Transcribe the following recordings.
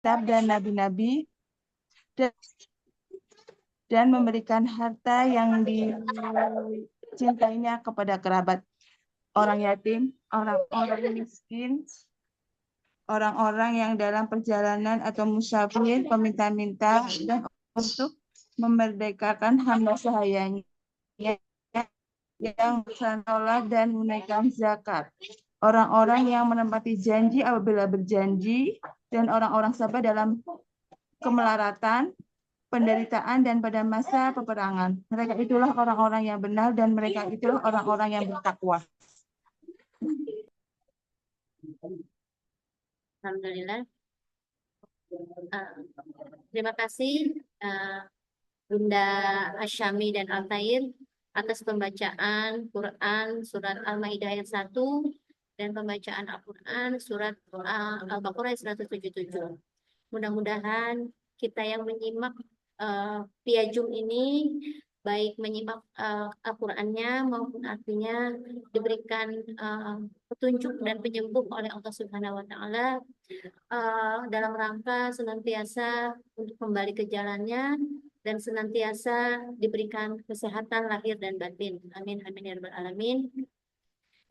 kitab dan nabi-nabi dan, memberikan harta yang dicintainya kepada kerabat, orang yatim, orang-orang miskin, orang-orang yang dalam perjalanan atau musafir, peminta-minta, dan untuk memerdekakan hamba sahayanya yang sholat dan menunaikan zakat. Orang-orang yang menepati janji apabila berjanji, dan orang-orang sabar dalam kemelaratan, penderitaan, dan pada masa peperangan. Mereka itulah orang-orang yang benar dan mereka itulah orang-orang yang bertakwa. Alhamdulillah. Terima kasih Bunda Asyami dan Altair atas pembacaan Quran surat Al-Maidah ayat 1 dan pembacaan Al-Quran surat Al-Baqarah ayat 177. Mudah-mudahan kita yang menyimak via Zoom ini baik menyimak Al-Qurannya maupun artinya diberikan petunjuk dan penyembuh oleh Allah Subhanahu wa Ta'ala dalam rangka senantiasa untuk kembali ke jalannya dan senantiasa diberikan kesehatan lahir dan batin. Amin amin ya rabbal alamin.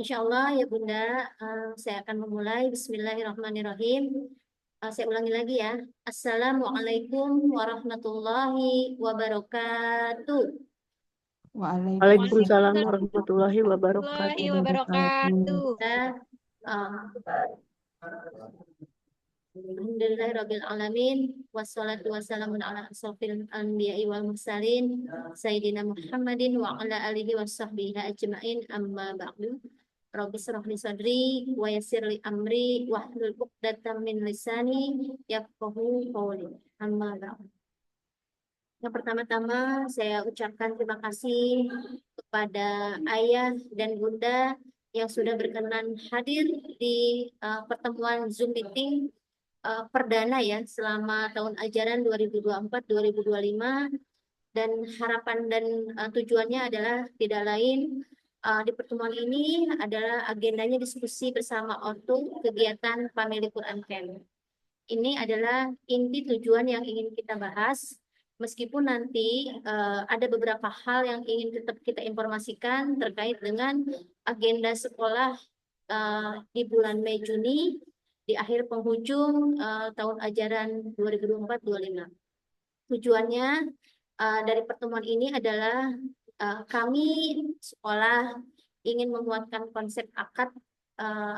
Insya Allah ya Bunda, saya akan memulai. Bismillahirrahmanirrahim. Saya ulangi lagi ya. Assalamualaikum warahmatullahi wabarakatuh. Waalaikumsalam warahmatullahi wabarakatuh. Alhamdulillahirabbil alamin wassalatu wassalamu ala asrofil anbiya'i wal mursalin sayyidina Muhammadin wa ala alihi washabbihi ajmain amma ba'du. Rabbi shrah li sadri wa yassir li amri wahlul 'uqdatam min lisani yafqahu qawli. Amma ba'du. Yang pertama-tama saya ucapkan terima kasih kepada ayah dan bunda yang sudah berkenan hadir di pertemuan Zoom meeting perdana ya selama tahun ajaran 2024-2025, dan harapan dan tujuannya adalah tidak lain di pertemuan ini adalah agendanya diskusi bersama ortu kegiatan Family Quran Camp. Ini adalah inti tujuan yang ingin kita bahas, meskipun nanti ada beberapa hal yang ingin tetap kita informasikan terkait dengan agenda sekolah di bulan Mei Juni di akhir penghujung tahun ajaran 2024-2025. Tujuannya dari pertemuan ini adalah kami sekolah ingin menguatkan konsep akad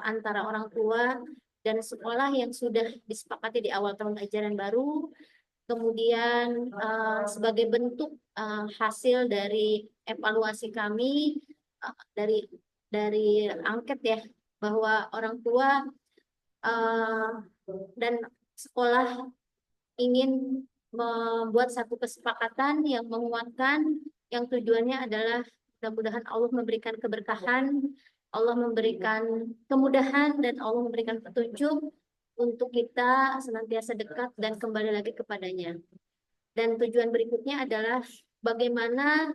antara orang tua dan sekolah yang sudah disepakati di awal tahun ajaran baru. Kemudian sebagai bentuk hasil dari evaluasi kami dari angket ya, bahwa orang tua dan sekolah ingin membuat satu kesepakatan yang menguatkan, yang tujuannya adalah mudah-mudahan Allah memberikan keberkahan, Allah memberikan kemudahan, dan Allah memberikan petunjuk untuk kita senantiasa dekat dan kembali lagi kepadanya. Dan tujuan berikutnya adalah bagaimana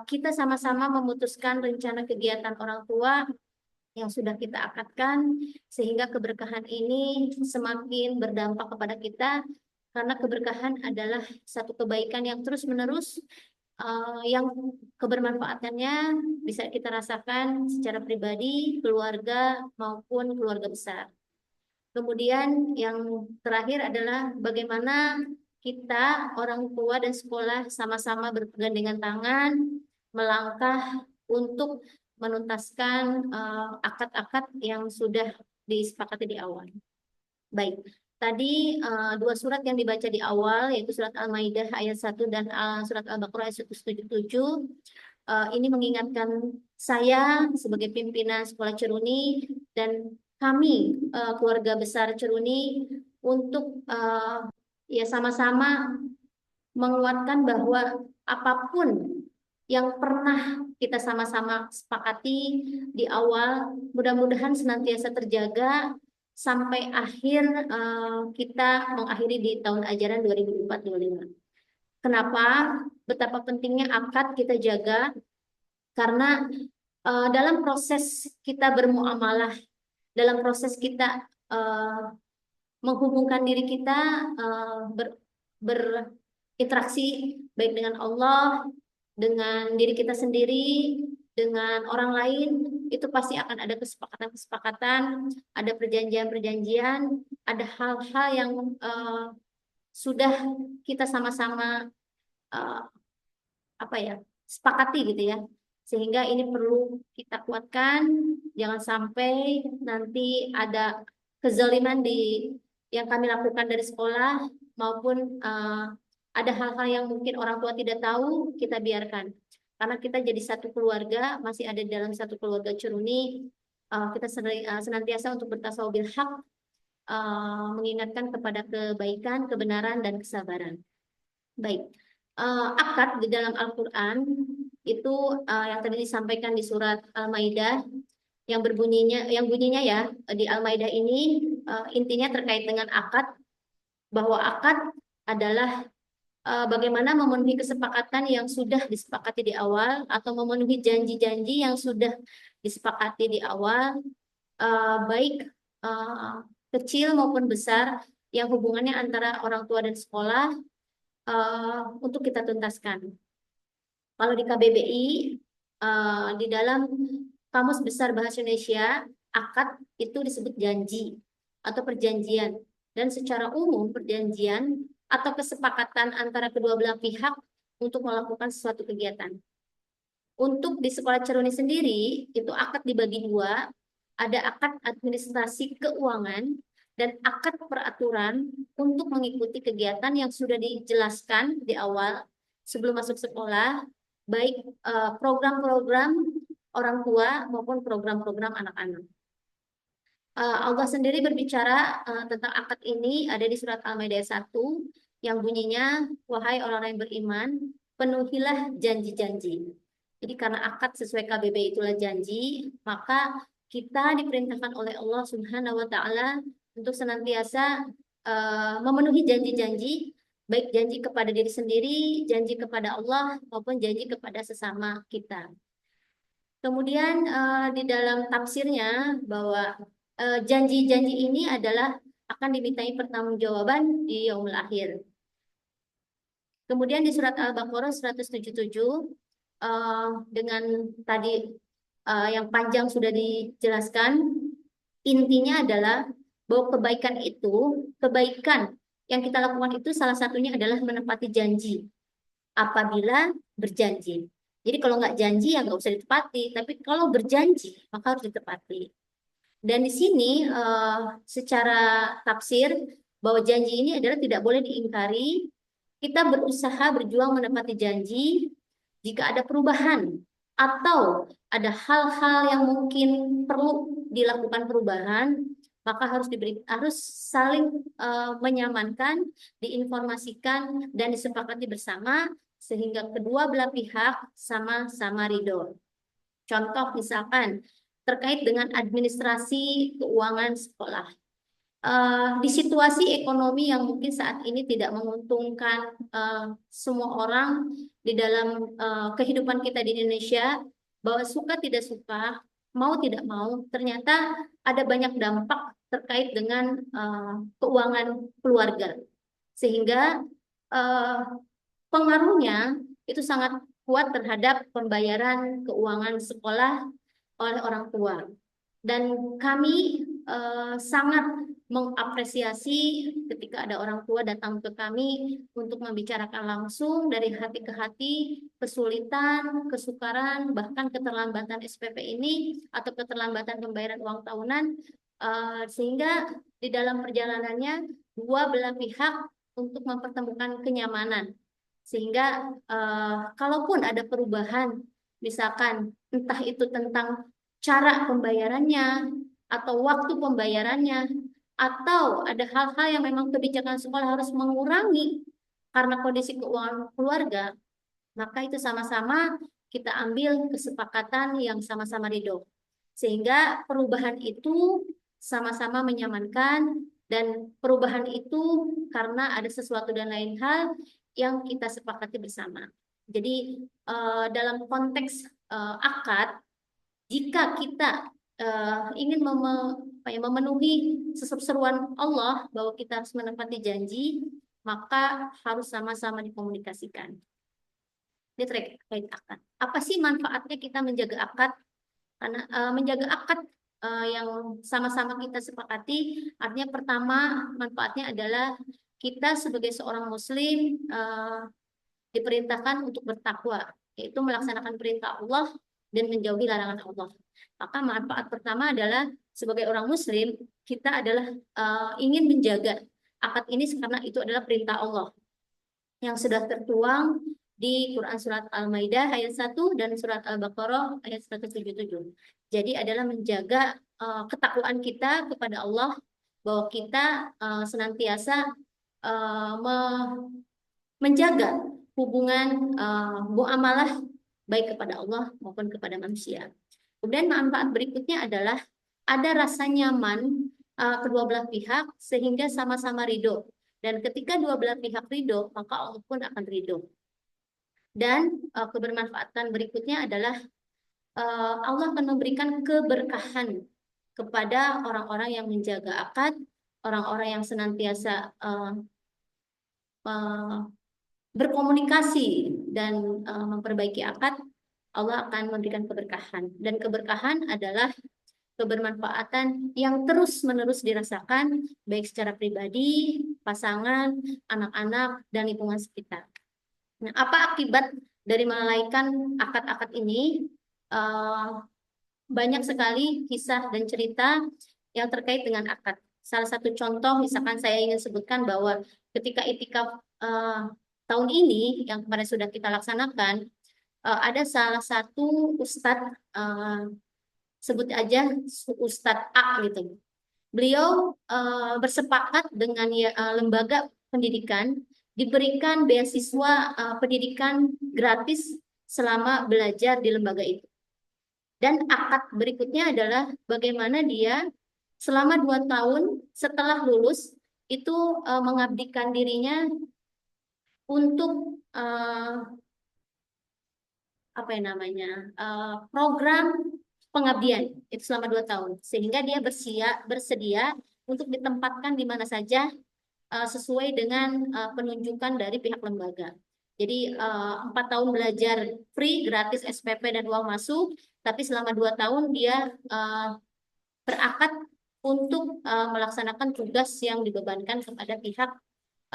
kita sama-sama memutuskan rencana kegiatan orang tua yang sudah kita akadkan, sehingga keberkahan ini semakin berdampak kepada kita, karena keberkahan adalah satu kebaikan yang terus-menerus yang kebermanfaatannya bisa kita rasakan secara pribadi, keluarga, maupun keluarga besar. Kemudian yang terakhir adalah bagaimana kita, orang tua dan sekolah sama-sama bergandengan tangan melangkah untuk menuntaskan akad-akad yang sudah disepakati di awal. Baik, tadi dua surat yang dibaca di awal, yaitu surat Al-Maidah ayat 1 dan surat Al-Baqarah ayat 177, ini mengingatkan saya sebagai pimpinan sekolah Ceruni dan kami keluarga besar Ceruni untuk ya sama-sama menguatkan bahwa apapun yang pernah kita sama-sama sepakati di awal, mudah-mudahan senantiasa terjaga sampai akhir kita mengakhiri di tahun ajaran 2024-2025. Kenapa? Betapa pentingnya akad kita jaga, karena dalam proses kita bermuamalah, dalam proses kita menghubungkan diri kita berinteraksi baik dengan Allah, dengan diri kita sendiri, dengan orang lain, itu pasti akan ada kesepakatan-kesepakatan, ada perjanjian-perjanjian, ada hal-hal yang sudah kita sama-sama eh, apa ya, sepakati gitu ya. Sehingga ini perlu kita kuatkan, jangan sampai nanti ada kezaliman yang kami lakukan dari sekolah maupun ada hal-hal yang mungkin orang tua tidak tahu, kita biarkan. Karena kita jadi satu keluarga, masih ada dalam satu keluarga Ceruni, kita senantiasa untuk bertasawuf bil haq, mengingatkan kepada kebaikan, kebenaran, dan kesabaran. Baik. Akad di dalam Al-Quran itu yang tadi disampaikan di surat Al-Maidah yang bunyinya ya di Al-Maidah ini intinya terkait dengan akad, bahwa akad adalah bagaimana memenuhi kesepakatan yang sudah disepakati di awal atau memenuhi janji-janji yang sudah disepakati di awal, baik kecil maupun besar, yang hubungannya antara orang tua dan sekolah, untuk kita tuntaskan. Kalau di KBBI, di dalam Kamus Besar Bahasa Indonesia, akad itu disebut janji atau perjanjian. Dan secara umum perjanjian atau kesepakatan antara kedua belah pihak untuk melakukan suatu kegiatan. Untuk di Sekolah Ceruni sendiri, itu akad dibagi dua. Ada akad administrasi keuangan dan akad peraturan untuk mengikuti kegiatan yang sudah dijelaskan di awal sebelum masuk sekolah, baik program-program orang tua maupun program-program anak-anak. Allah sendiri berbicara tentang akad ini ada di surat Al-Maidah 1 yang bunyinya, wahai orang-orang yang beriman, penuhilah janji-janji. Jadi karena akad sesuai KBB itulah janji, maka kita diperintahkan oleh Allah Subhanahu wa taala untuk senantiasa memenuhi janji-janji, baik janji kepada diri sendiri, janji kepada Allah maupun janji kepada sesama kita. Kemudian di dalam tafsirnya bahwa janji-janji ini adalah akan dimintai pertanggungjawaban di yaumul akhir. Kemudian di surat Al-Baqarah 177 dengan tadi yang panjang sudah dijelaskan, intinya adalah bahwa kebaikan yang kita lakukan itu salah satunya adalah menepati janji apabila berjanji. Jadi kalau nggak janji ya nggak usah ditepati, tapi kalau berjanji maka harus ditepati. Dan di sini secara tafsir bahwa janji ini adalah tidak boleh diingkari. Kita berusaha berjuang menepati janji. Jika ada perubahan atau ada hal-hal yang mungkin perlu dilakukan perubahan, maka harus saling menyamankan, diinformasikan dan disepakati bersama sehingga kedua belah pihak sama-sama ridho. Contoh misalkan terkait dengan administrasi keuangan sekolah. Di situasi ekonomi yang mungkin saat ini tidak menguntungkan semua orang di dalam kehidupan kita di Indonesia, bahwa suka tidak suka, mau tidak mau, ternyata ada banyak dampak terkait dengan keuangan keluarga. Sehingga pengaruhnya itu sangat kuat terhadap pembayaran keuangan sekolah oleh orang tua. Dan kami sangat mengapresiasi ketika ada orang tua datang ke kami untuk membicarakan langsung dari hati ke hati kesulitan, kesukaran, bahkan keterlambatan SPP ini atau keterlambatan pembayaran uang tahunan, sehingga di dalam perjalanannya dua belah pihak untuk mempertemukan kenyamanan. Sehingga kalaupun ada perubahan, misalkan entah itu tentang cara pembayarannya atau waktu pembayarannya, atau ada hal-hal yang memang kebijakan sekolah harus mengurangi karena kondisi keuangan keluarga, maka itu sama-sama kita ambil kesepakatan yang sama-sama ridho. Sehingga perubahan itu sama-sama menyamankan, dan perubahan itu karena ada sesuatu dan lain hal yang kita sepakati bersama. Jadi dalam konteks akad, jika kita ingin memenuhi seruan Allah bahwa kita harus menepati janji, maka harus sama-sama dikomunikasikan. Ini terkait akad. Apa sih manfaatnya kita menjaga akad? Karena menjaga akad yang sama-sama kita sepakati, artinya pertama manfaatnya adalah kita sebagai seorang muslim diperintahkan untuk bertakwa, yaitu melaksanakan perintah Allah dan menjauhi larangan Allah. Maka manfaat pertama adalah sebagai orang muslim, kita adalah ingin menjaga akad ini karena itu adalah perintah Allah yang sudah tertuang di Quran Surat Al-Maidah ayat 1 dan Surat Al-Baqarah ayat 177. Jadi adalah menjaga ketakwaan kita kepada Allah, bahwa kita senantiasa menjaga hubungan muamalah baik kepada Allah maupun kepada manusia. Kemudian manfaat berikutnya adalah ada rasa nyaman kedua belah pihak sehingga sama-sama ridho. Dan ketika dua belah pihak ridho, maka Allah pun akan ridho. Dan kebermanfaatan berikutnya adalah Allah akan memberikan keberkahan kepada orang-orang yang menjaga akad, orang-orang yang senantiasa berkomunikasi dan memperbaiki akad. Allah akan memberikan keberkahan. Dan keberkahan adalah kebermanfaatan yang terus-menerus dirasakan baik secara pribadi, pasangan, anak-anak, dan lingkungan sekitar. Nah, apa akibat dari melalaikan akad-akad ini? Banyak sekali kisah dan cerita yang terkait dengan akad. Salah satu contoh, misalkan saya ingin sebutkan bahwa ketika itikaf tahun ini yang kemarin sudah kita laksanakan, ada salah satu ustadz, sebut aja Ustadz A gitu. Beliau bersepakat dengan lembaga pendidikan diberikan beasiswa pendidikan gratis selama belajar di lembaga itu. Dan akad berikutnya adalah bagaimana dia selama 2 tahun setelah lulus itu mengabdikan dirinya untuk program pengabdian itu selama 2 tahun, sehingga dia bersedia untuk ditempatkan di mana saja sesuai dengan penunjukan dari pihak lembaga. Jadi 4 tahun belajar free, gratis SPP dan uang masuk, tapi selama 2 tahun dia berakad untuk melaksanakan tugas yang dibebankan kepada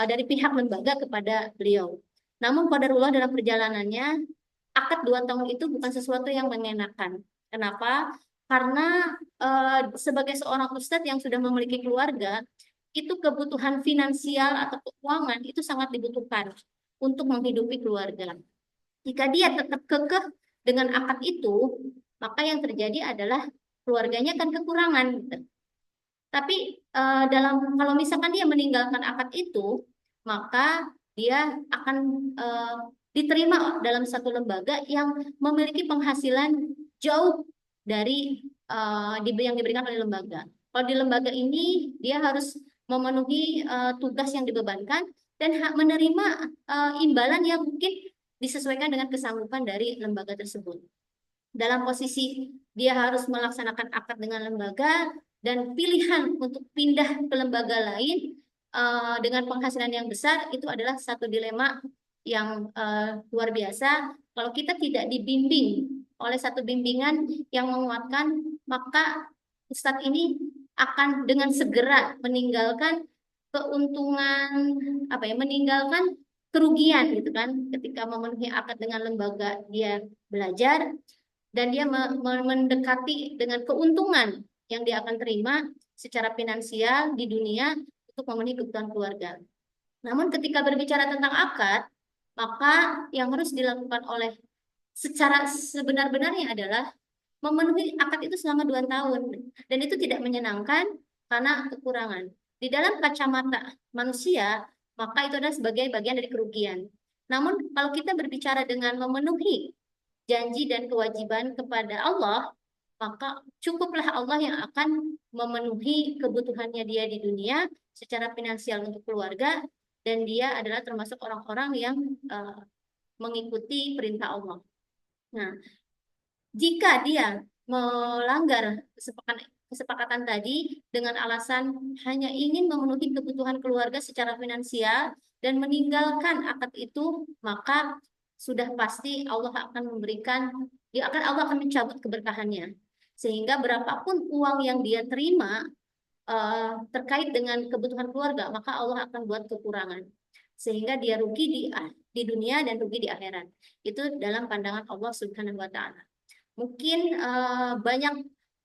dari pihak lembaga kepada beliau. Namun qadarullah dalam perjalanannya, akad 2 tahun itu bukan sesuatu yang mengenakan. Kenapa? Karena sebagai seorang ustadz yang sudah memiliki keluarga, itu kebutuhan finansial atau keuangan itu sangat dibutuhkan untuk menghidupi keluarga. Jika dia tetap kekeh dengan akad itu, maka yang terjadi adalah keluarganya akan kekurangan. Tapi kalau misalkan dia meninggalkan akad itu, maka dia akan diterima dalam satu lembaga yang memiliki penghasilan jauh dari yang diberikan oleh lembaga. Kalau di lembaga ini dia harus memenuhi tugas yang dibebankan dan menerima imbalan yang mungkin disesuaikan dengan kesanggupan dari lembaga tersebut. Dalam posisi dia harus melaksanakan akad dengan lembaga dan pilihan untuk pindah ke lembaga lain dengan penghasilan yang besar, itu adalah satu dilema yang luar biasa. Kalau kita tidak dibimbing oleh satu bimbingan yang menguatkan, maka ustadz ini akan dengan segera meninggalkan keuntungan, meninggalkan kerugian gitu kan, ketika memenuhi akad dengan lembaga dia belajar, dan dia mendekati dengan keuntungan yang dia akan terima secara finansial di dunia untuk memenuhi kebutuhan keluarga. Namun ketika berbicara tentang akad, maka yang harus dilakukan oleh secara sebenar-benarnya adalah memenuhi akad itu selama 2 tahun. Dan itu tidak menyenangkan karena kekurangan. Di dalam kacamata manusia, maka itu adalah sebagai bagian dari kerugian. Namun kalau kita berbicara dengan memenuhi janji dan kewajiban kepada Allah, maka cukuplah Allah yang akan memenuhi kebutuhannya dia di dunia secara finansial untuk keluarga, dan dia adalah termasuk orang-orang yang mengikuti perintah Allah. Nah, jika dia melanggar kesepakatan tadi dengan alasan hanya ingin memenuhi kebutuhan keluarga secara finansial dan meninggalkan akad itu, maka sudah pasti Allah akan memberikan, Allah akan mencabut keberkahannya. Sehingga berapapun uang yang dia terima terkait dengan kebutuhan keluarga, maka Allah akan buat kekurangan. Sehingga dia rugi di dunia dan rugi di akhirat. Itu dalam pandangan Allah Subhanahu wa taala. Mungkin banyak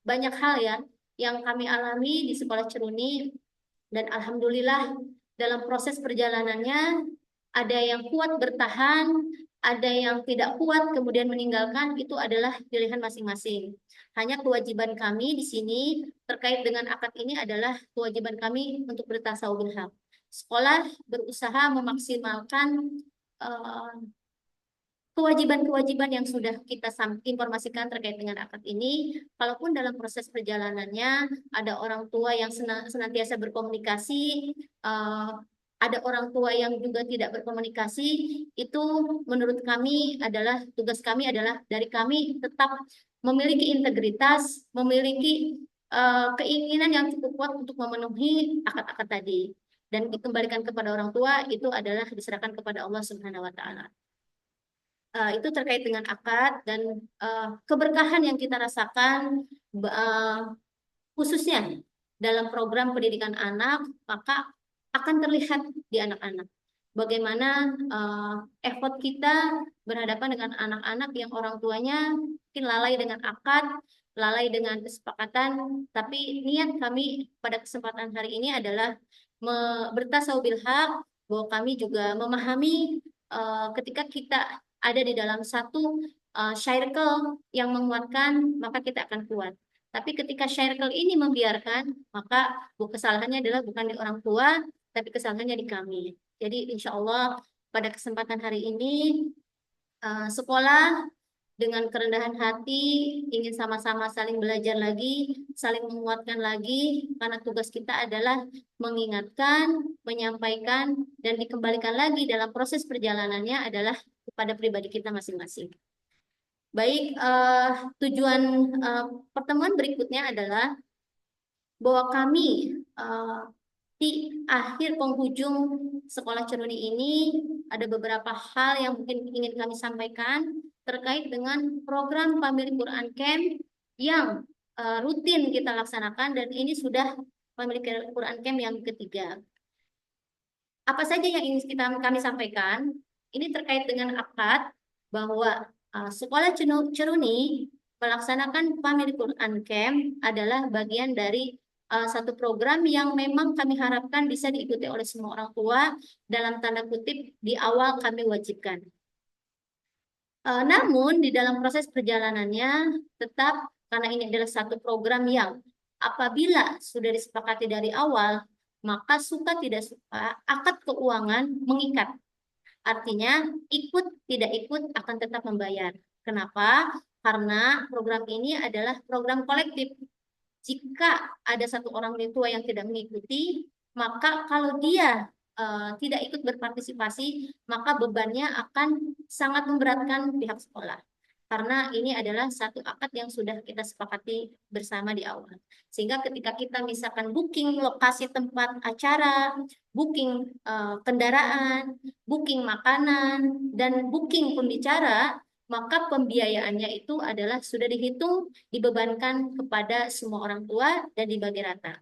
banyak hal ya yang kami alami di sekolah Ceruni, dan alhamdulillah dalam proses perjalanannya ada yang kuat bertahan, ada yang tidak kuat kemudian meninggalkan, itu adalah pilihan masing-masing. Hanya kewajiban kami di sini terkait dengan akad ini adalah kewajiban kami untuk bertasawuf hak. Sekolah berusaha memaksimalkan eh, kewajiban-kewajiban yang sudah kita informasikan terkait dengan akad ini. Kalaupun dalam proses perjalanannya ada orang tua yang senantiasa berkomunikasi, ada orang tua yang juga tidak berkomunikasi, itu menurut kami adalah tugas kami adalah dari kami tetap memiliki integritas, memiliki keinginan yang cukup kuat untuk memenuhi akad-akad tadi. Dan dikembalikan kepada orang tua itu adalah diserahkan kepada Allah Subhanahu wa taala. Itu terkait dengan akad dan keberkahan yang kita rasakan khususnya dalam program pendidikan anak, maka akan terlihat di anak-anak. Bagaimana effort kita berhadapan dengan anak-anak yang orang tuanya mungkin lalai dengan akad, lalai dengan kesepakatan, tapi niat kami pada kesempatan hari ini adalah bertasawuf bil haq, bahwa kami juga memahami ketika kita ada di dalam satu circle yang menguatkan, maka kita akan kuat. Tapi ketika circle ini membiarkan, maka kesalahannya adalah bukan di orang tua, tapi kesalahannya di kami. Jadi insya Allah pada kesempatan hari ini, sekolah dengan kerendahan hati ingin sama-sama saling belajar lagi, saling menguatkan lagi, karena tugas kita adalah mengingatkan, menyampaikan, dan dikembalikan lagi dalam proses perjalanannya adalah kepada pribadi kita masing-masing. Baik, tujuan pertemuan berikutnya adalah bahwa kami di akhir penghujung sekolah Ceruni ini ada beberapa hal yang mungkin ingin kami sampaikan terkait dengan program Family Quran Camp yang rutin kita laksanakan, dan ini sudah Family Quran Camp yang ketiga. Apa saja yang ingin kami sampaikan? Ini terkait dengan akad bahwa sekolah Ceruni melaksanakan Family Quran Camp adalah bagian dari satu program yang memang kami harapkan bisa diikuti oleh semua orang tua, dalam tanda kutip di awal kami wajibkan. Namun di dalam proses perjalanannya tetap, karena ini adalah satu program yang apabila sudah disepakati dari awal, maka suka tidak suka akad keuangan mengikat. Artinya ikut tidak ikut akan tetap membayar. Kenapa? Karena program ini adalah program kolektif. Jika ada satu orang tua yang tidak mengikuti, maka kalau dia tidak ikut berpartisipasi, maka bebannya akan sangat memberatkan pihak sekolah. Karena ini adalah satu akad yang sudah kita sepakati bersama di awal. Sehingga ketika kita misalkan booking lokasi tempat acara, booking kendaraan, booking makanan, dan booking pembicara, maka pembiayaannya itu adalah sudah dihitung, dibebankan kepada semua orang tua dan dibagi rata.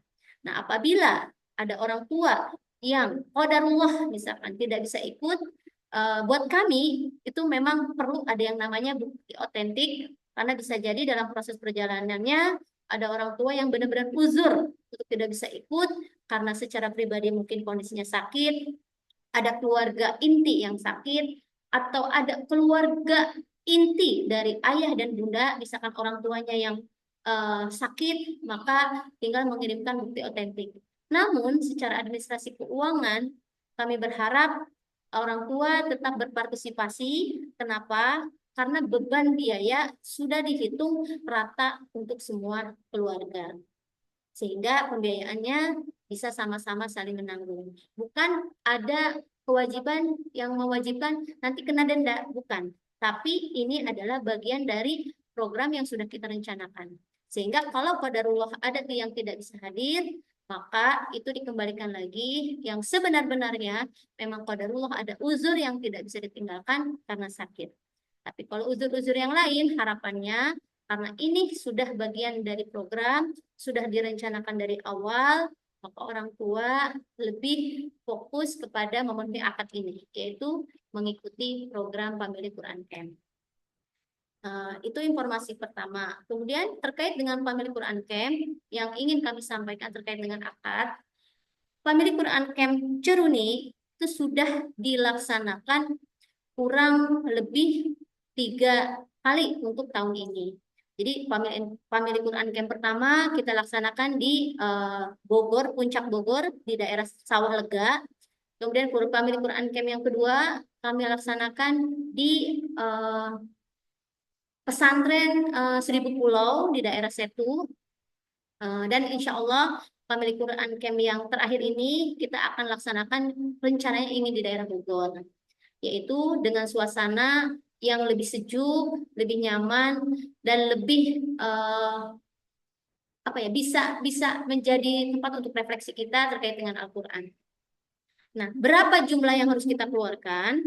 Nah, apabila ada orang tua yang qadarullah misalkan tidak bisa ikut, buat kami itu memang perlu ada yang namanya bukti otentik, karena bisa jadi dalam proses perjalanannya ada orang tua yang benar-benar uzur untuk tidak bisa ikut karena secara pribadi mungkin kondisinya sakit, ada keluarga inti yang sakit, atau ada keluarga inti dari ayah dan bunda, misalkan orang tuanya yang sakit, maka tinggal mengirimkan bukti otentik. Namun secara administrasi keuangan kami berharap orang tua tetap berpartisipasi. Kenapa? Karena beban biaya sudah dihitung rata untuk semua keluarga. Sehingga pembiayaannya bisa sama-sama saling menanggung. Bukan ada kewajiban yang mewajibkan nanti kena denda, bukan. Tapi ini adalah bagian dari program yang sudah kita rencanakan. Sehingga kalau qadarullah ada yang tidak bisa hadir, maka itu dikembalikan lagi yang sebenar-benarnya memang qadarullah ada uzur yang tidak bisa ditinggalkan karena sakit. Tapi kalau uzur-uzur yang lain, harapannya karena ini sudah bagian dari program, sudah direncanakan dari awal, maka orang tua lebih fokus kepada memenuhi akad ini, yaitu mengikuti program Family Quran Camp. Itu informasi pertama. Kemudian terkait dengan Family Quran Camp yang ingin kami sampaikan terkait dengan akad, Family Quran Camp Ceruni itu sudah dilaksanakan kurang lebih 3 kali untuk tahun ini. Jadi Family Quran Camp pertama kita laksanakan di Bogor, Puncak Bogor, di daerah Sawah Lega. Kemudian Family Quran Camp yang kedua kami laksanakan di pesantren Seribu Pulau di daerah Setu. Dan insya Allah Family Quran Camp yang terakhir ini kita akan laksanakan rencananya ingin di daerah Bogor, yaitu dengan suasana yang lebih sejuk, lebih nyaman, dan lebih bisa menjadi tempat untuk refleksi kita terkait dengan Al-Quran. Nah, berapa jumlah yang harus kita keluarkan?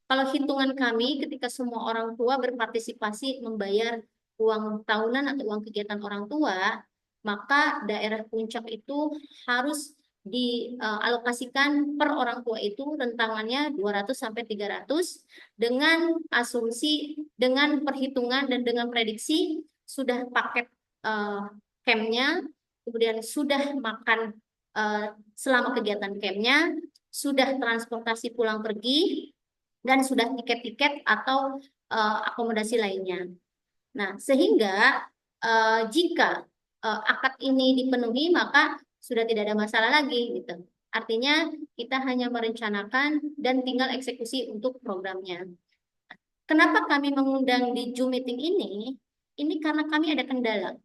Kalau hitungan kami, ketika semua orang tua berpartisipasi membayar uang tahunan atau uang kegiatan orang tua, maka daerah puncak itu harus dialokasikan per orang tua itu rentangannya 200 sampai 300 dengan asumsi, dengan perhitungan dan dengan prediksi sudah paket campnya, kemudian sudah makan selama kegiatan campnya, sudah transportasi pulang pergi, dan sudah tiket-tiket atau akomodasi lainnya. Nah, sehingga jika akad ini dipenuhi, maka sudah tidak ada masalah lagi, gitu. Artinya kita hanya merencanakan dan tinggal eksekusi untuk programnya. Kenapa kami mengundang di Zoom meeting ini? Ini karena kami ada kendala.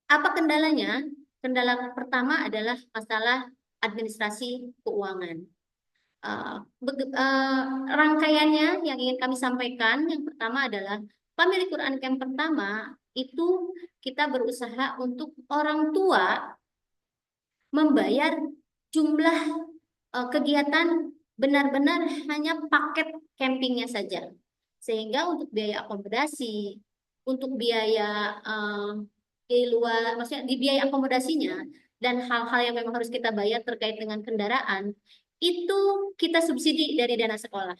Apa kendalanya? Kendala pertama adalah masalah administrasi keuangan. Rangkaiannya yang ingin kami sampaikan, yang pertama adalah Family Quran Camp pertama itu kita berusaha untuk orang tua membayar jumlah kegiatan benar-benar hanya paket campingnya saja. Sehingga untuk biaya akomodasi, untuk biaya di luar, maksudnya di biaya akomodasinya, dan hal-hal yang memang harus kita bayar terkait dengan kendaraan, itu kita subsidi dari dana sekolah.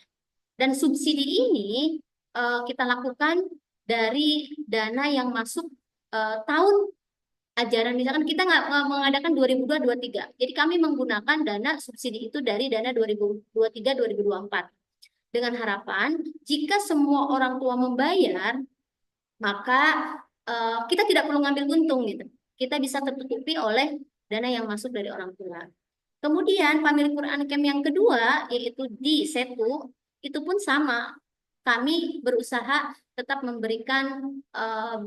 Dan subsidi ini kita lakukan dari dana yang masuk tahun ajaran. Misalkan kita nggak mengadakan 2022-2023. Jadi kami menggunakan dana subsidi itu dari dana 2023-2024. Dengan harapan jika semua orang tua membayar, maka kita tidak perlu ngambil untung gitu. Kita bisa tertutupi oleh dana yang masuk dari orang tua. Kemudian Family Quran Camp yang kedua yaitu di Setu, itu pun sama. Kami berusaha tetap memberikan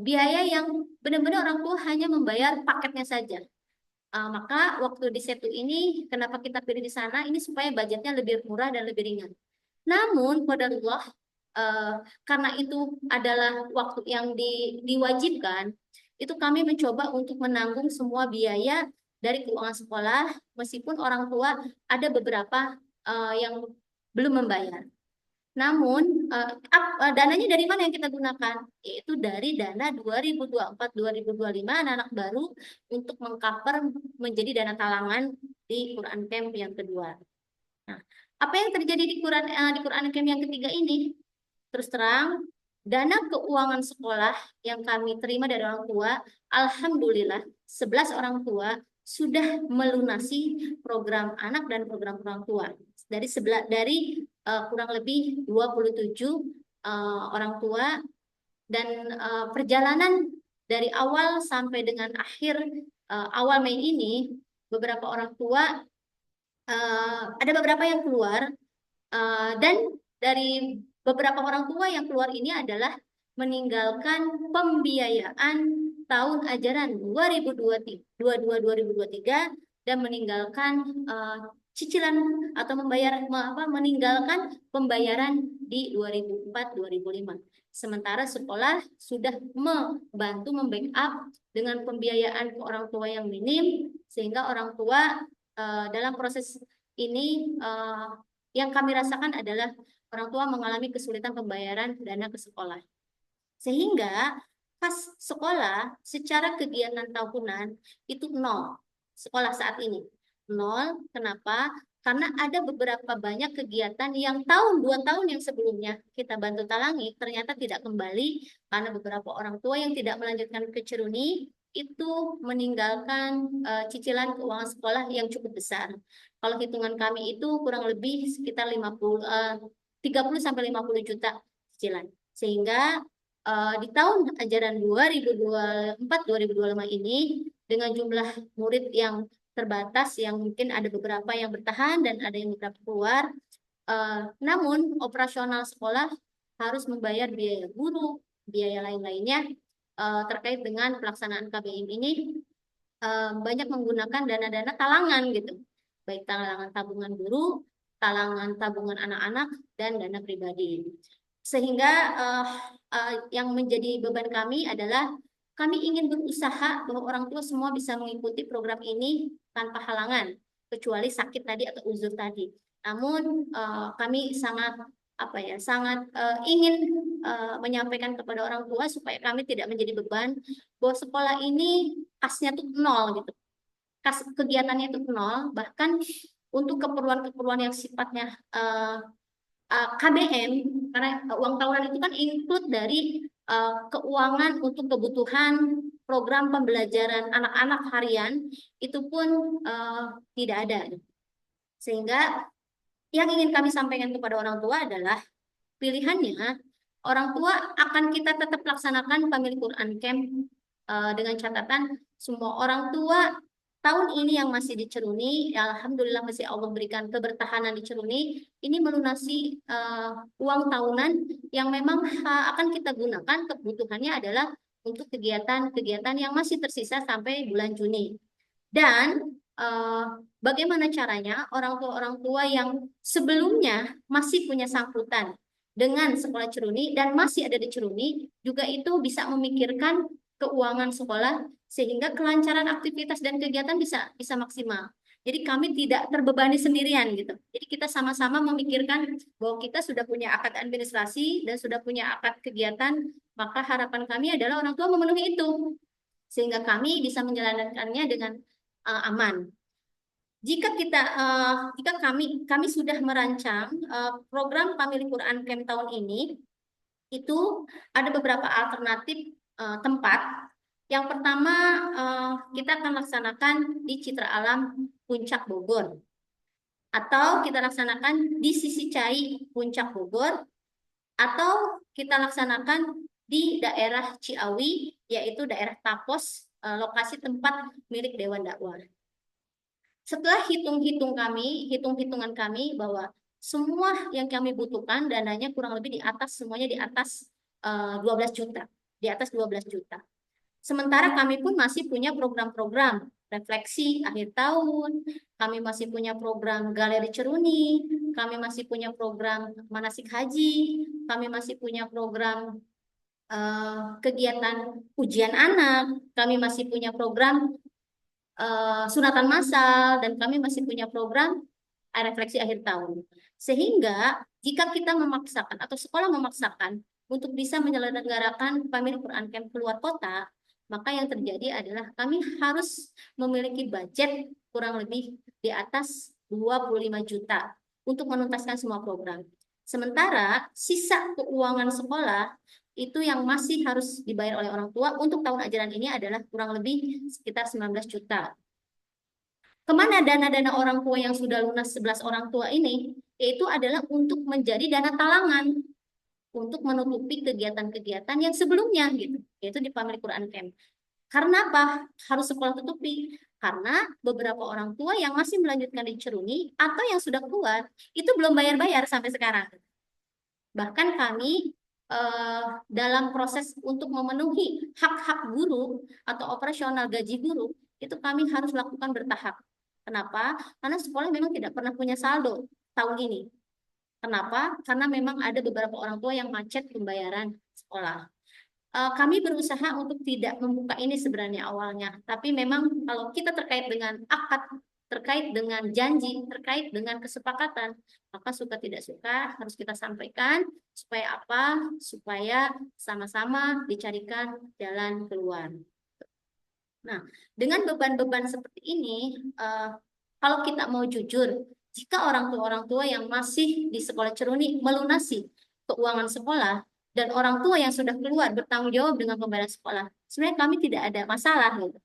biaya yang benar-benar orang tua hanya membayar paketnya saja. Maka waktu di Setu ini, kenapa kita pilih di sana? Ini supaya budgetnya lebih murah dan lebih ringan. Namun, qadarullah, karena itu adalah waktu yang diwajibkan, itu kami mencoba untuk menanggung semua biaya dari keuangan sekolah, meskipun orang tua ada beberapa yang belum membayar. Namun, dananya dari mana yang kita gunakan? Yaitu dari dana 2024-2025 anak-anak baru untuk mengcover menjadi dana talangan di Quran Camp yang kedua. Nah, apa yang terjadi di Quran Camp yang ketiga ini? Terus terang, dana keuangan sekolah yang kami terima dari orang tua, alhamdulillah 11 orang tua sudah melunasi program anak dan program orang tua. Dari kurang lebih 27 orang tua, dan perjalanan dari awal sampai dengan akhir awal Mei ini, beberapa orang tua ada beberapa yang keluar, dan dari beberapa orang tua yang keluar ini adalah meninggalkan pembiayaan tahun ajaran 2022-2023 dan meninggalkan cicilan atau meninggalkan pembayaran di 2004-2005. Sementara sekolah sudah membantu membackup dengan pembiayaan ke orang tua yang minim, sehingga orang tua dalam proses ini yang kami rasakan adalah orang tua mengalami kesulitan pembayaran dana ke sekolah. Sehingga pas sekolah secara kegiatan tahunan itu nol. Sekolah saat ini nol. Kenapa? Karena ada beberapa banyak kegiatan yang tahun 2 tahun yang sebelumnya kita bantu talangi ternyata tidak kembali karena beberapa orang tua yang tidak melanjutkan ke Ceruni itu meninggalkan cicilan keuangan sekolah yang cukup besar. Kalau hitungan kami itu kurang lebih sekitar 30 sampai 50 juta cicilan. Sehingga di tahun ajaran 2024-2025 ini dengan jumlah murid yang terbatas, yang mungkin ada beberapa yang bertahan dan ada yang beberapa keluar, namun operasional sekolah harus membayar biaya guru, biaya lain-lainnya terkait dengan pelaksanaan KBM ini banyak menggunakan dana-dana talangan gitu, baik talangan tabungan guru, talangan tabungan anak-anak, dan dana pribadi. Sehingga yang menjadi beban kami adalah kami ingin berusaha bahwa orang tua semua bisa mengikuti program ini tanpa halangan, kecuali sakit tadi atau uzur tadi. Namun kami sangat ingin menyampaikan kepada orang tua supaya kami tidak menjadi beban bahwa sekolah ini kasnya tuh nol gitu, kas kegiatannya itu nol, bahkan untuk keperluan-keperluan yang sifatnya KBM, karena uang tahunan itu kan include dari keuangan untuk kebutuhan program pembelajaran anak-anak harian, itu pun tidak ada. Sehingga yang ingin kami sampaikan kepada orang tua adalah pilihannya orang tua akan kita tetap laksanakan Family Quran Camp dengan catatan semua orang tua tahun ini yang masih di Ceruni, alhamdulillah masih Allah berikan kebertahanan di Ceruni, ini melunasi uang tahunan yang memang akan kita gunakan, kebutuhannya adalah untuk kegiatan-kegiatan yang masih tersisa sampai bulan Juni. Dan bagaimana caranya orang tua yang sebelumnya masih punya sangkutan dengan sekolah Ceruni dan masih ada di Ceruni juga itu bisa memikirkan keuangan sekolah sehingga kelancaran aktivitas dan kegiatan bisa maksimal. Jadi kami tidak terbebani sendirian gitu. Jadi kita sama-sama memikirkan bahwa kita sudah punya akad administrasi dan sudah punya akad kegiatan, maka harapan kami adalah orang tua memenuhi itu sehingga kami bisa menjalankannya dengan aman. Jika kami sudah merancang program Family Quran Camp tahun ini, itu ada beberapa alternatif tempat. Yang pertama kita akan laksanakan di Citra Alam Puncak Bogor, atau kita laksanakan di Sisi Cai Puncak Bogor, atau kita laksanakan di daerah Ciawi, yaitu daerah Tapos, lokasi tempat milik Dewan Dakwah. Setelah hitung-hitungan kami bahwa semua yang kami butuhkan dananya kurang lebih semuanya di atas 12 juta, di atas 12 juta. Sementara kami pun masih punya program-program refleksi akhir tahun, kami masih punya program Galeri Ceruni, kami masih punya program manasik haji, kami masih punya program kegiatan ujian anak, kami masih punya program sunatan massal, dan kami masih punya program refleksi akhir tahun. Sehingga jika kita memaksakan atau sekolah memaksakan untuk bisa menyelenggarakan Family Quran Camp keluar kota, maka yang terjadi adalah kami harus memiliki budget kurang lebih di atas 25 juta untuk menuntaskan semua program. Sementara sisa keuangan sekolah itu yang masih harus dibayar oleh orang tua untuk tahun ajaran ini adalah kurang lebih sekitar 19 juta. Kemana dana-dana orang tua yang sudah lunas 11 orang tua ini? Yaitu adalah untuk menjadi dana talangan untuk menutupi kegiatan-kegiatan yang sebelumnya gitu, yaitu di Family Quran Camp. Karena apa? Harus sekolah tutupi. Karena beberapa orang tua yang masih melanjutkan di Ceruni atau yang sudah keluar itu belum bayar-bayar sampai sekarang. Bahkan kami dalam proses untuk memenuhi hak-hak guru atau operasional gaji guru itu kami harus lakukan bertahap. Kenapa? Karena sekolah memang tidak pernah punya saldo tahun ini. Kenapa? Karena memang ada beberapa orang tua yang macet pembayaran sekolah. Kami berusaha untuk tidak membuka ini sebenarnya awalnya, tapi memang kalau kita terkait dengan akad, terkait dengan janji, terkait dengan kesepakatan, maka suka tidak suka harus kita sampaikan supaya apa? Supaya sama-sama dicarikan jalan keluar. Nah, dengan beban-beban seperti ini, kalau kita mau jujur, jika orang tua yang masih di sekolah Ceruni melunasi keuangan sekolah dan orang tua yang sudah keluar bertanggung jawab dengan pembayaran sekolah, sebenarnya kami tidak ada masalah gitu.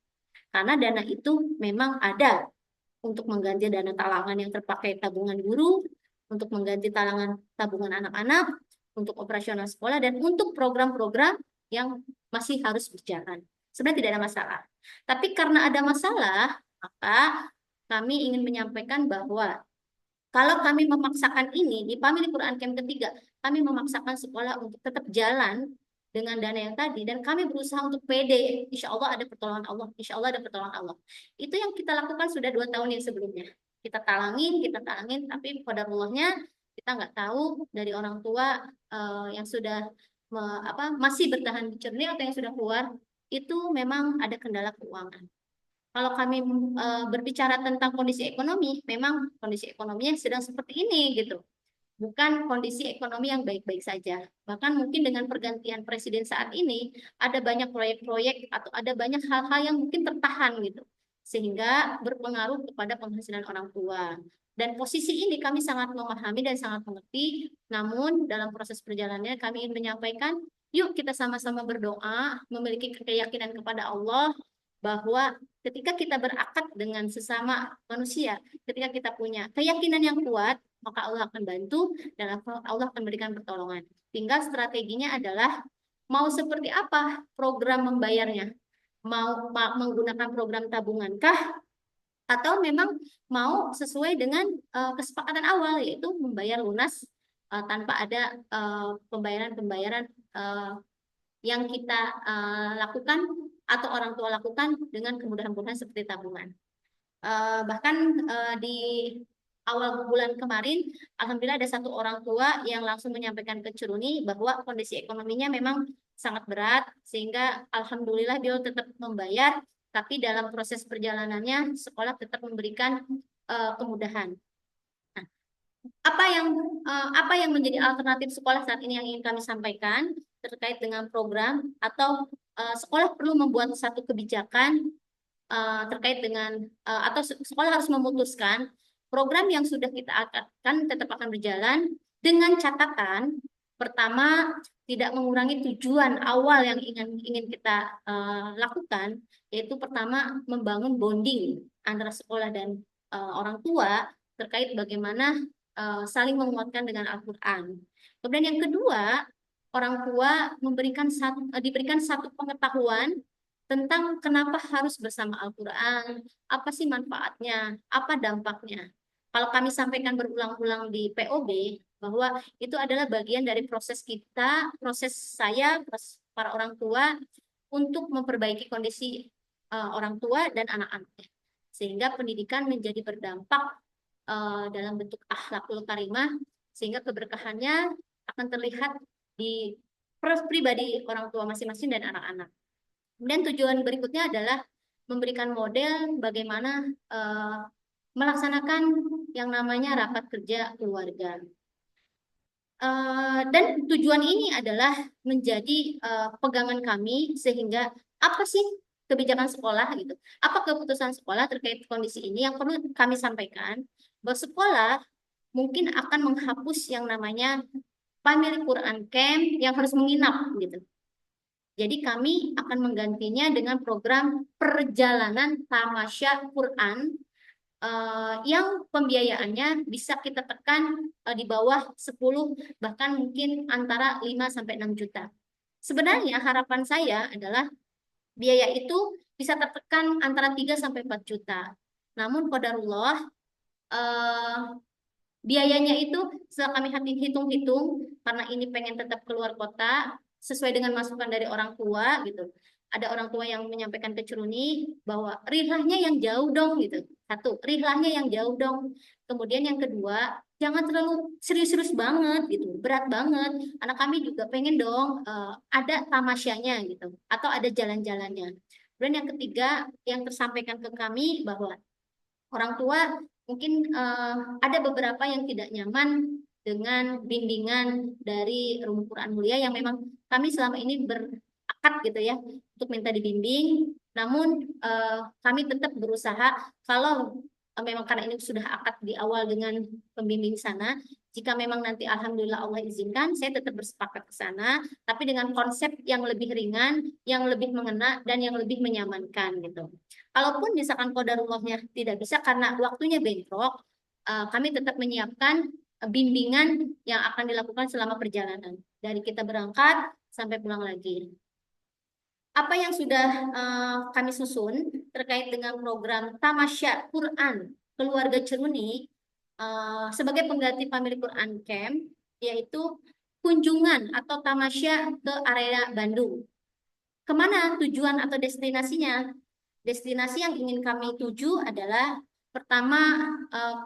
Karena dana itu memang ada untuk mengganti dana talangan yang terpakai tabungan guru, untuk mengganti talangan tabungan anak-anak, untuk operasional sekolah, dan untuk program-program yang masih harus berjalan. Sebenarnya tidak ada masalah. Tapi karena ada masalah, maka kami ingin menyampaikan bahwa kalau kami memaksakan ini di Family Quran Camp ketiga, kami memaksakan sekolah untuk tetap jalan dengan dana yang tadi dan kami berusaha untuk pede. Insya Allah ada pertolongan Allah. Insya Allah ada pertolongan Allah. Itu yang kita lakukan sudah 2 tahun yang sebelumnya. Kita talangin, tapi qadarullah-nya kita nggak tahu dari orang tua yang sudah masih bertahan di Cerni atau yang sudah keluar itu memang ada kendala keuangan. Kalau kami berbicara tentang kondisi ekonomi, memang kondisi ekonominya sedang seperti ini gitu. Bukan kondisi ekonomi yang baik-baik saja. Bahkan mungkin dengan pergantian presiden saat ini, ada banyak proyek-proyek atau ada banyak hal-hal yang mungkin tertahan gitu. Sehingga berpengaruh kepada penghasilan orang tua. Dan posisi ini kami sangat memahami dan sangat mengerti. Namun dalam proses perjalanannya kami ingin menyampaikan, yuk kita sama-sama berdoa, memiliki keyakinan kepada Allah, bahwa ketika kita berakad dengan sesama manusia, ketika kita punya keyakinan yang kuat, maka Allah akan bantu dan Allah akan berikan pertolongan. Tinggal strateginya adalah mau seperti apa program membayarnya. Mau menggunakan program tabungankah atau memang mau sesuai dengan kesepakatan awal yaitu membayar lunas tanpa ada pembayaran-pembayaran yang kita lakukan atau orang tua lakukan dengan kemudahan-kemudahan seperti tabungan. Bahkan di awal bulan kemarin, alhamdulillah ada satu orang tua yang langsung menyampaikan ke Ceruni bahwa kondisi ekonominya memang sangat berat, sehingga alhamdulillah dia tetap membayar, tapi dalam proses perjalanannya sekolah tetap memberikan kemudahan. Nah, apa yang menjadi alternatif sekolah saat ini yang ingin kami sampaikan terkait dengan program atau sekolah perlu membuat satu kebijakan terkait dengan atau sekolah harus memutuskan program yang sudah kita akadkan tetap akan berjalan dengan catatan pertama tidak mengurangi tujuan awal yang ingin kita lakukan, yaitu pertama membangun bonding antara sekolah dan orang tua terkait bagaimana saling menguatkan dengan Al-Quran. Kemudian yang kedua, orang tua diberikan satu pengetahuan tentang kenapa harus bersama Al-Quran, apa sih manfaatnya, apa dampaknya. Kalau kami sampaikan berulang-ulang di POB, bahwa itu adalah bagian dari proses kita, proses saya, proses para orang tua, untuk memperbaiki kondisi orang tua dan anak-anaknya. Sehingga pendidikan menjadi berdampak dalam bentuk akhlakul karimah, sehingga keberkahannya akan terlihat di pribadi orang tua masing-masing dan anak-anak. Kemudian tujuan berikutnya adalah memberikan model bagaimana melaksanakan yang namanya rapat kerja keluarga. Dan tujuan ini adalah menjadi pegangan kami sehingga apa sih kebijakan sekolah gitu, apa keputusan sekolah terkait kondisi ini yang perlu kami sampaikan bahwa sekolah mungkin akan menghapus yang namanya Family Quran Camp yang harus menginap gitu. Jadi kami akan menggantinya dengan program perjalanan tamasya Quran yang pembiayaannya bisa kita tekan di bawah 10 bahkan mungkin antara 5 sampai 6 juta. Sebenarnya harapan saya adalah biaya itu bisa tertekan antara 3 sampai 4 juta. Namun qadarullah biayanya itu setelah kami hitung-hitung karena ini pengen tetap keluar kota sesuai dengan masukan dari orang tua gitu. Ada orang tua yang menyampaikan ke Ceruni bahwa rilahnya yang jauh dong gitu. Satu, rihlahnya yang jauh dong. Kemudian yang kedua, jangan terlalu serius-serius banget gitu, berat banget. Anak kami juga pengen dong ada tamasyanya gitu, atau ada jalan-jalannya. Kemudian yang ketiga, yang tersampaikan ke kami bahwa orang tua mungkin ada beberapa yang tidak nyaman dengan bimbingan dari Rumah Quran Mulia yang memang kami selama ini berakad gitu ya untuk minta dibimbing. Namun kami tetap berusaha kalau memang karena ini sudah akad di awal dengan pembimbing sana, jika memang nanti alhamdulillah Allah izinkan, saya tetap bersepakat ke sana, tapi dengan konsep yang lebih ringan, yang lebih mengena dan yang lebih menyamankan gitu. Kalaupun misalkan qadarullahnya tidak bisa karena waktunya bentrok, kami tetap menyiapkan bimbingan yang akan dilakukan selama perjalanan. Dari kita berangkat sampai pulang lagi. Apa yang sudah kami susun terkait dengan program Tamasya Quran Keluarga Ceruni sebagai pengganti Family Quran Camp, yaitu kunjungan atau tamasya ke area Bandung. Kemana tujuan atau destinasinya? Destinasi yang ingin kami tuju adalah pertama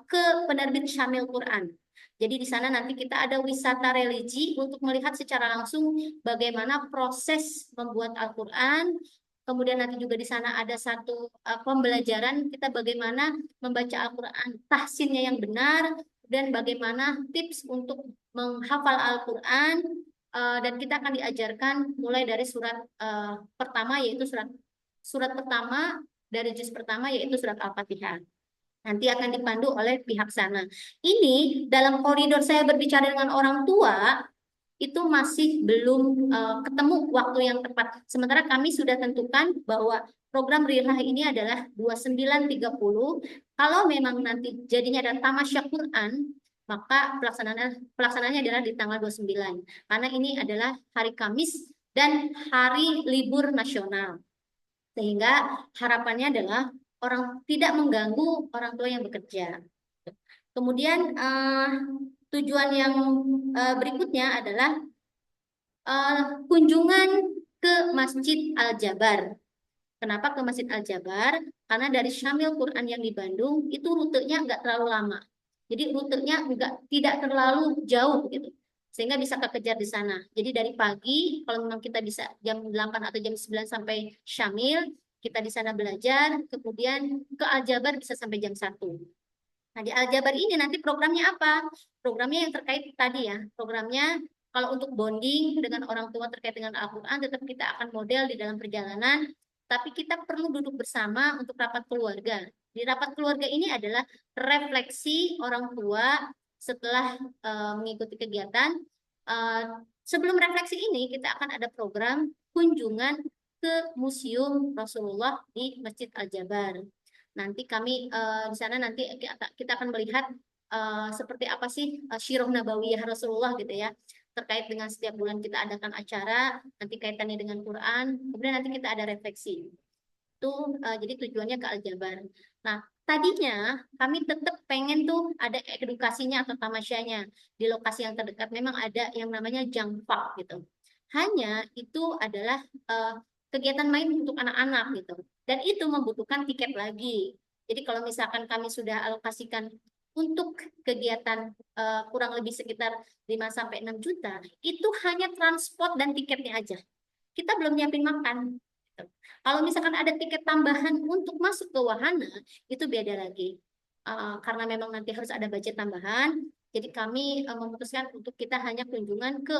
ke penerbit Syamil Quran. Jadi di sana nanti kita ada wisata religi untuk melihat secara langsung bagaimana proses membuat Al-Quran. Kemudian nanti juga di sana ada satu pembelajaran kita bagaimana membaca Al-Quran tahsinnya yang benar dan bagaimana tips untuk menghafal Al-Quran. Dan kita akan diajarkan mulai dari surat pertama yaitu surat pertama dari juz pertama yaitu surat Al-Fatihah. Nanti akan dipandu oleh pihak sana. Ini dalam koridor saya berbicara dengan orang tua itu masih belum ketemu waktu yang tepat. Sementara kami sudah tentukan bahwa program Rilah ini adalah 29.30. Kalau memang nanti jadinya ada tamasya Quran, maka pelaksanaannya adalah di tanggal 29. Karena ini adalah hari Kamis dan hari libur nasional. Sehingga harapannya adalah orang tidak mengganggu orang tua yang bekerja. Kemudian tujuan yang berikutnya adalah kunjungan ke Masjid Al-Jabar. Kenapa ke Masjid Al-Jabar? Karena dari Syamil Quran yang di Bandung itu rutenya nggak terlalu lama. Jadi rutenya tidak terlalu jauh gitu. Sehingga bisa kekejar di sana. Jadi dari pagi kalau memang kita bisa jam 8 atau jam 9 sampai Syamil, kita di sana belajar, kemudian ke Al-Jabar bisa sampai jam 1. Nah, di Al-Jabar ini nanti programnya apa? Programnya yang terkait tadi ya. Programnya kalau untuk bonding dengan orang tua terkait dengan Al-Quran, tetap kita akan model di dalam perjalanan, tapi kita perlu duduk bersama untuk rapat keluarga. Di rapat keluarga ini adalah refleksi orang tua setelah mengikuti kegiatan. Sebelum refleksi ini, kita akan ada program kunjungan ke Museum Rasulullah di Masjid Al-Jabar. Nanti kami di sana nanti kita akan melihat seperti apa sih Syirah Nabawiyah Rasulullah gitu ya. Terkait dengan setiap bulan kita adakan acara, nanti kaitannya dengan Quran, kemudian nanti kita ada refleksi. Itu jadi tujuannya ke Al-Jabar. Nah, tadinya kami tetap pengen tuh ada edukasinya atau tamasyanya di lokasi yang terdekat. Memang ada yang namanya Jangpak gitu. Hanya itu adalah kegiatan main untuk anak-anak gitu. Dan itu membutuhkan tiket lagi. Jadi kalau misalkan kami sudah alokasikan untuk kegiatan kurang lebih sekitar 5 sampai 6 juta, itu hanya transport dan tiketnya aja. Kita belum nyiapin makan. Kalau misalkan ada tiket tambahan untuk masuk ke wahana, itu beda lagi. Karena memang nanti harus ada budget tambahan, jadi kami memutuskan untuk kita hanya kunjungan ke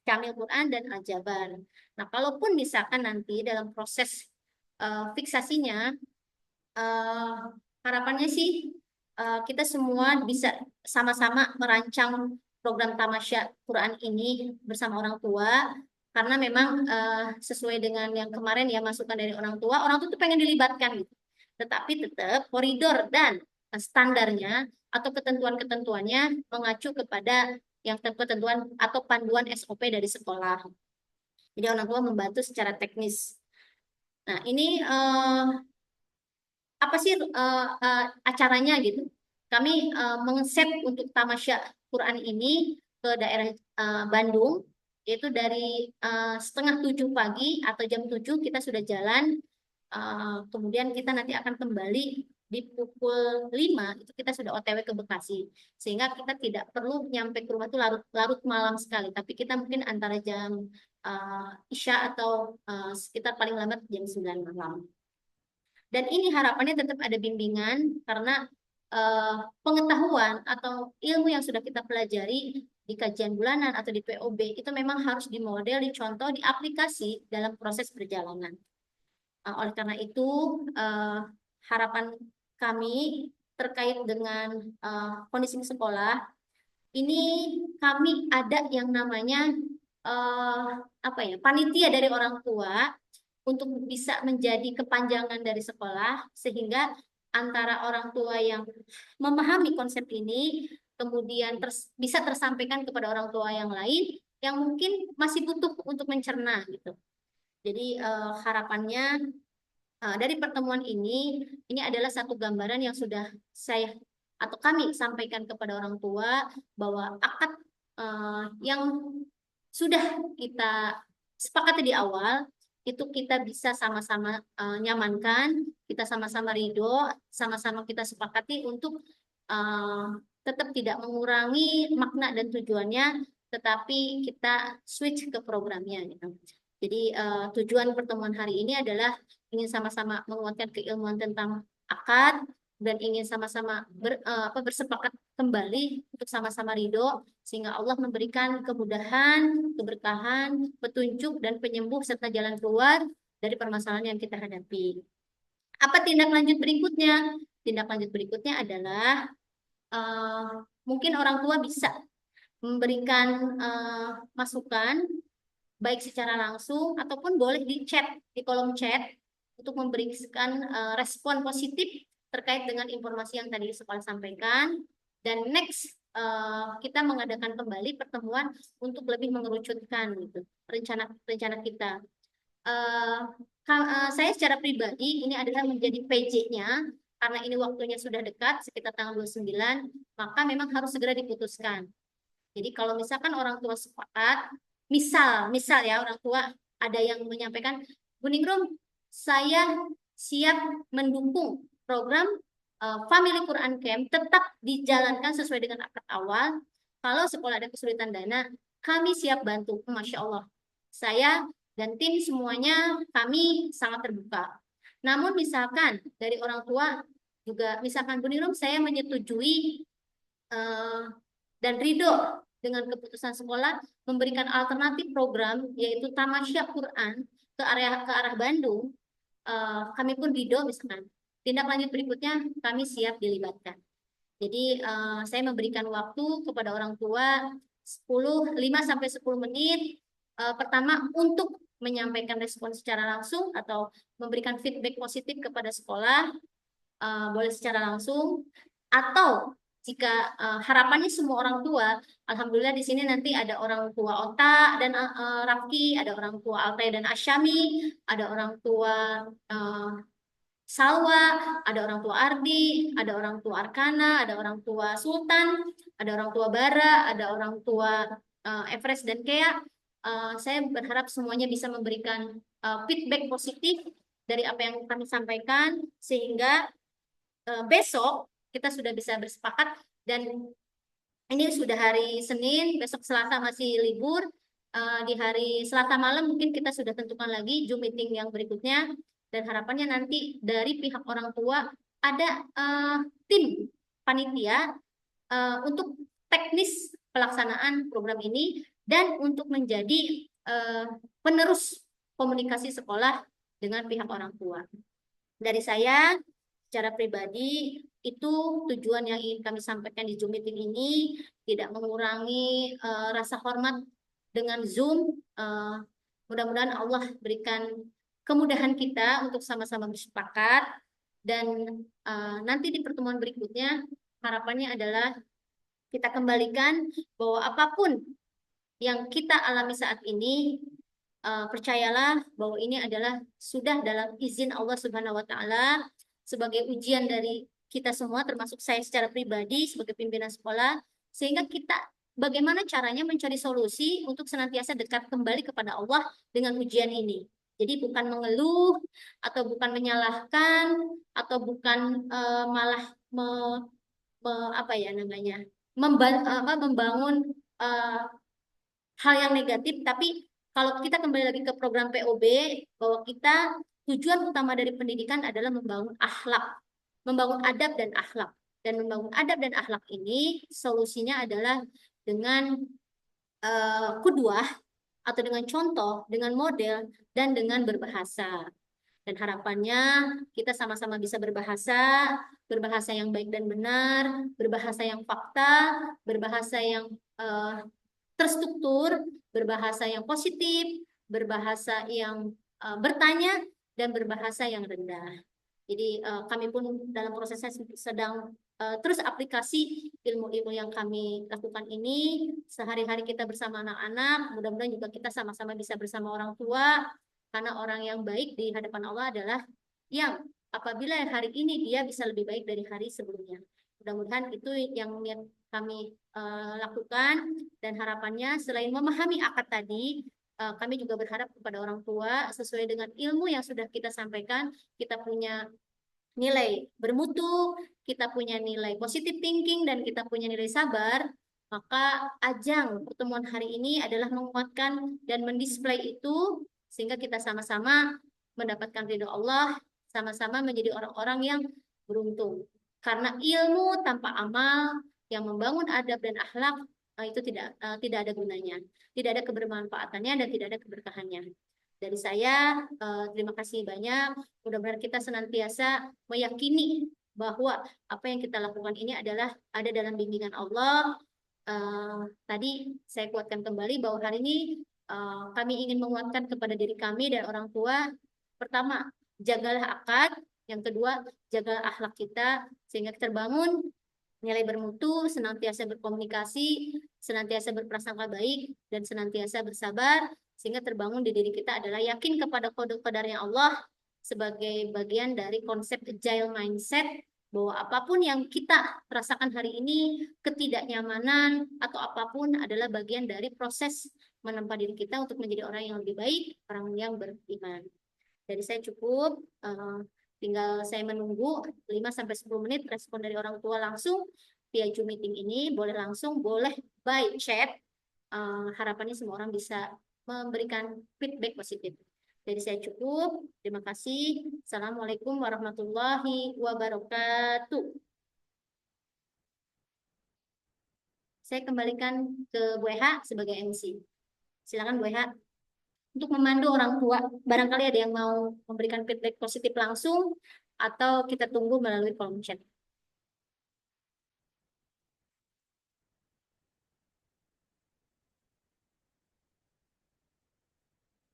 Syamil Quran dan Al-Jabar. Nah, kalaupun misalkan nanti dalam proses fiksasinya, harapannya sih kita semua bisa sama-sama merancang program Tamasya Quran ini bersama orang tua, karena memang sesuai dengan yang kemarin ya masukan dari orang tua tuh pengen dilibatkan gitu. Tetapi tetap koridor dan standarnya atau ketentuan-ketentuannya mengacu kepada yang ketentuan atau panduan SOP dari sekolah. Jadi orang tua membantu secara teknis. Nah, ini apa sih acaranya gitu? Kami mengeset untuk tamasya Quran ini ke daerah Bandung, yaitu dari 6:30 pagi atau jam 7 kita sudah jalan. Kemudian kita nanti akan kembali di pukul 5 itu kita sudah OTW ke Bekasi. Sehingga kita tidak perlu nyampe ke rumah itu larut malam sekali, tapi kita mungkin antara jam Isya atau sekitar paling lambat jam 9 malam. Dan ini harapannya tetap ada bimbingan karena pengetahuan atau ilmu yang sudah kita pelajari di kajian bulanan atau di POB itu memang harus dimodel, dicontoh, diaplikasi dalam proses perjalanan. Oleh karena itu, harapan kami terkait dengan kondisi sekolah, ini kami ada yang namanya panitia dari orang tua untuk bisa menjadi kepanjangan dari sekolah, sehingga antara orang tua yang memahami konsep ini kemudian bisa tersampaikan kepada orang tua yang lain yang mungkin masih butuh untuk mencerna gitu. Jadi harapannya dari pertemuan ini adalah satu gambaran yang sudah saya atau kami sampaikan kepada orang tua bahwa akad yang sudah kita sepakati di awal itu kita bisa sama-sama nyamankan, kita sama-sama ridho, sama-sama kita sepakati untuk tetap tidak mengurangi makna dan tujuannya, tetapi kita switch ke programnya gitu. Jadi tujuan pertemuan hari ini adalah ingin sama-sama menguatkan keilmuan tentang akad dan ingin sama-sama bersepakat kembali untuk sama-sama ridho sehingga Allah memberikan kemudahan, keberkahan, petunjuk dan penyembuh serta jalan keluar dari permasalahan yang kita hadapi. Apa tindak lanjut berikutnya? Tindak lanjut berikutnya adalah mungkin orang tua bisa memberikan masukan baik secara langsung ataupun boleh di chat, di kolom chat untuk memberikan respon positif terkait dengan informasi yang tadi sekolah sampaikan. Dan next kita mengadakan kembali pertemuan untuk lebih mengerucutkan gitu rencana kita. Saya secara pribadi ini adalah menjadi PJ-nya karena ini waktunya sudah dekat sekitar tanggal 29, maka memang harus segera diputuskan. Jadi kalau misalkan orang tua sepakat, misal ya orang tua ada yang menyampaikan, Bu Ningrum, saya siap mendukung program Family Quran Camp tetap dijalankan sesuai dengan akad awal. Kalau sekolah ada kesulitan dana, kami siap bantu. Masya Allah, saya dan tim semuanya kami sangat terbuka. Namun misalkan dari orang tua juga, misalkan Bu Ningrum, saya menyetujui dan ridho dengan keputusan sekolah memberikan alternatif program yaitu tamasya Quran ke arah Bandung, kami pun ridho misalkan. Tindak lanjut berikutnya kami siap dilibatkan. Jadi saya memberikan waktu kepada orang tua 5 sampai 10 menit pertama untuk menyampaikan respon secara langsung atau memberikan feedback positif kepada sekolah, boleh secara langsung, atau jika harapannya semua orang tua, alhamdulillah di sini nanti ada orang tua Ota dan Rafki, ada orang tua Altai dan Asyami, ada orang tua Salwa, ada orang tua Ardi, ada orang tua Arkana, ada orang tua Sultan, ada orang tua Bara, ada orang tua Everest dan Kea. Saya berharap semuanya bisa memberikan feedback positif dari apa yang kami sampaikan sehingga besok kita sudah bisa bersepakat. Dan ini sudah hari Senin, besok Selasa masih libur. Di hari Selasa malam mungkin kita sudah tentukan lagi Zoom meeting yang berikutnya. Dan harapannya nanti dari pihak orang tua ada tim panitia untuk teknis pelaksanaan program ini dan untuk menjadi penerus komunikasi sekolah dengan pihak orang tua. Dari saya secara pribadi itu tujuan yang ingin kami sampaikan di Zoom meeting ini, tidak mengurangi rasa hormat dengan Zoom. Mudah-mudahan Allah berikan kemudahan kita untuk sama-sama bersepakat dan nanti di pertemuan berikutnya harapannya adalah kita kembalikan bahwa apapun yang kita alami saat ini, percayalah bahwa ini adalah sudah dalam izin Allah Subhanahu wa Ta'ala sebagai ujian dari kita semua, termasuk saya secara pribadi sebagai pimpinan sekolah, sehingga kita bagaimana caranya mencari solusi untuk senantiasa dekat kembali kepada Allah dengan ujian ini. Jadi bukan mengeluh atau bukan menyalahkan atau bukan malah apa ya namanya membangun eh, hal yang negatif, tapi kalau kita kembali lagi ke program POB, bahwa kita tujuan utama dari pendidikan adalah membangun akhlak, membangun adab dan akhlak. Dan membangun adab dan akhlak ini solusinya adalah dengan kudwah atau dengan contoh, dengan model, dan dengan berbahasa. Dan harapannya kita sama-sama bisa berbahasa, berbahasa yang baik dan benar, berbahasa yang fakta, berbahasa yang terstruktur, berbahasa yang positif, berbahasa yang bertanya, dan berbahasa yang rendah. Jadi kami pun dalam prosesnya sedang terus aplikasi ilmu-ilmu yang kami lakukan ini. Sehari-hari kita bersama anak-anak, mudah-mudahan juga kita sama-sama bisa bersama orang tua, karena orang yang baik di hadapan Allah adalah yang apabila hari ini dia bisa lebih baik dari hari sebelumnya. Mudah-mudahan itu yang kami lakukan, dan harapannya selain memahami akad tadi, kami juga berharap kepada orang tua sesuai dengan ilmu yang sudah kita sampaikan, kita punya nilai bermutu, kita punya nilai positive thinking, dan kita punya nilai sabar. Maka ajang pertemuan hari ini adalah menguatkan dan mendisplay itu sehingga kita sama-sama mendapatkan ridho Allah, sama-sama menjadi orang-orang yang beruntung. Karena ilmu tanpa amal yang membangun adab dan akhlak itu tidak ada gunanya, tidak ada kebermanfaatannya dan tidak ada keberkahannya. Dari saya terima kasih banyak. Mudah-mudahan kita senantiasa meyakini bahwa apa yang kita lakukan ini adalah ada dalam bimbingan Allah. Tadi saya kuatkan kembali bahwa hari ini kami ingin menguatkan kepada diri kami dan orang tua. Pertama, jagalah akad. Yang kedua, jagalah akhlak kita sehingga terbangun nilai bermutu, senantiasa berkomunikasi, senantiasa berprasangka baik, dan senantiasa bersabar, sehingga terbangun di diri kita adalah yakin kepada qada-qadarnya Allah sebagai bagian dari konsep agile mindset, bahwa apapun yang kita rasakan hari ini, ketidaknyamanan atau apapun adalah bagian dari proses menempa diri kita untuk menjadi orang yang lebih baik, orang yang beriman. Dari saya cukup, tinggal saya menunggu 5-10 menit respon dari orang tua langsung via Zoom meeting ini, boleh langsung, boleh by chat. Harapannya semua orang bisa memberikan feedback positif. Jadi saya cukup, terima kasih. Assalamualaikum warahmatullahi wabarakatuh. Saya kembalikan ke Bu Eha sebagai MC. Silakan Bu Eha untuk memandu orang tua. Barangkali ada yang mau memberikan feedback positif langsung atau kita tunggu melalui kolom chat.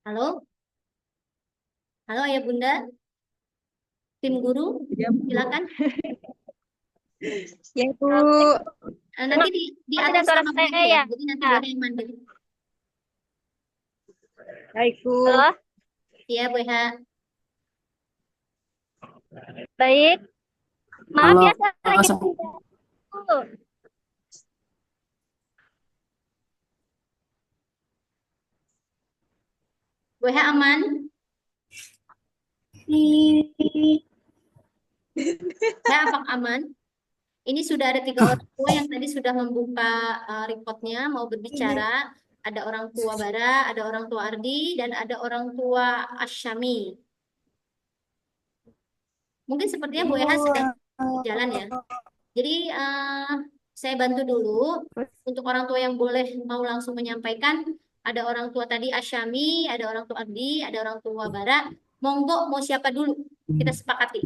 Halo? Halo Ayah Bunda? Tim guru? Silakan. Ya, Bu. Nanti diatur sama Bu Eha ya. Jadi nanti Bu Eha yang mandu. Baik, Bu. Halo, Iya, Bu Eha. baik. Maaf Halo, ya, saya lagi Assalamualaikum. dulu. Bu Eha aman? Ya, apa aman? Ini sudah ada 3 orang tua yang tadi sudah membuka reportnya, mau berbicara. Ada orang tua Bara, ada orang tua Ardi, dan ada orang tua Asyami. Mungkin sepertinya Bu Eha sedang jalan ya. Jadi saya bantu dulu untuk orang tua yang boleh mau langsung menyampaikan. Ada orang tua tadi Asyami, ada orang tua Ardi, ada orang tua Bara. Monggo, mau siapa dulu? Kita sepakati.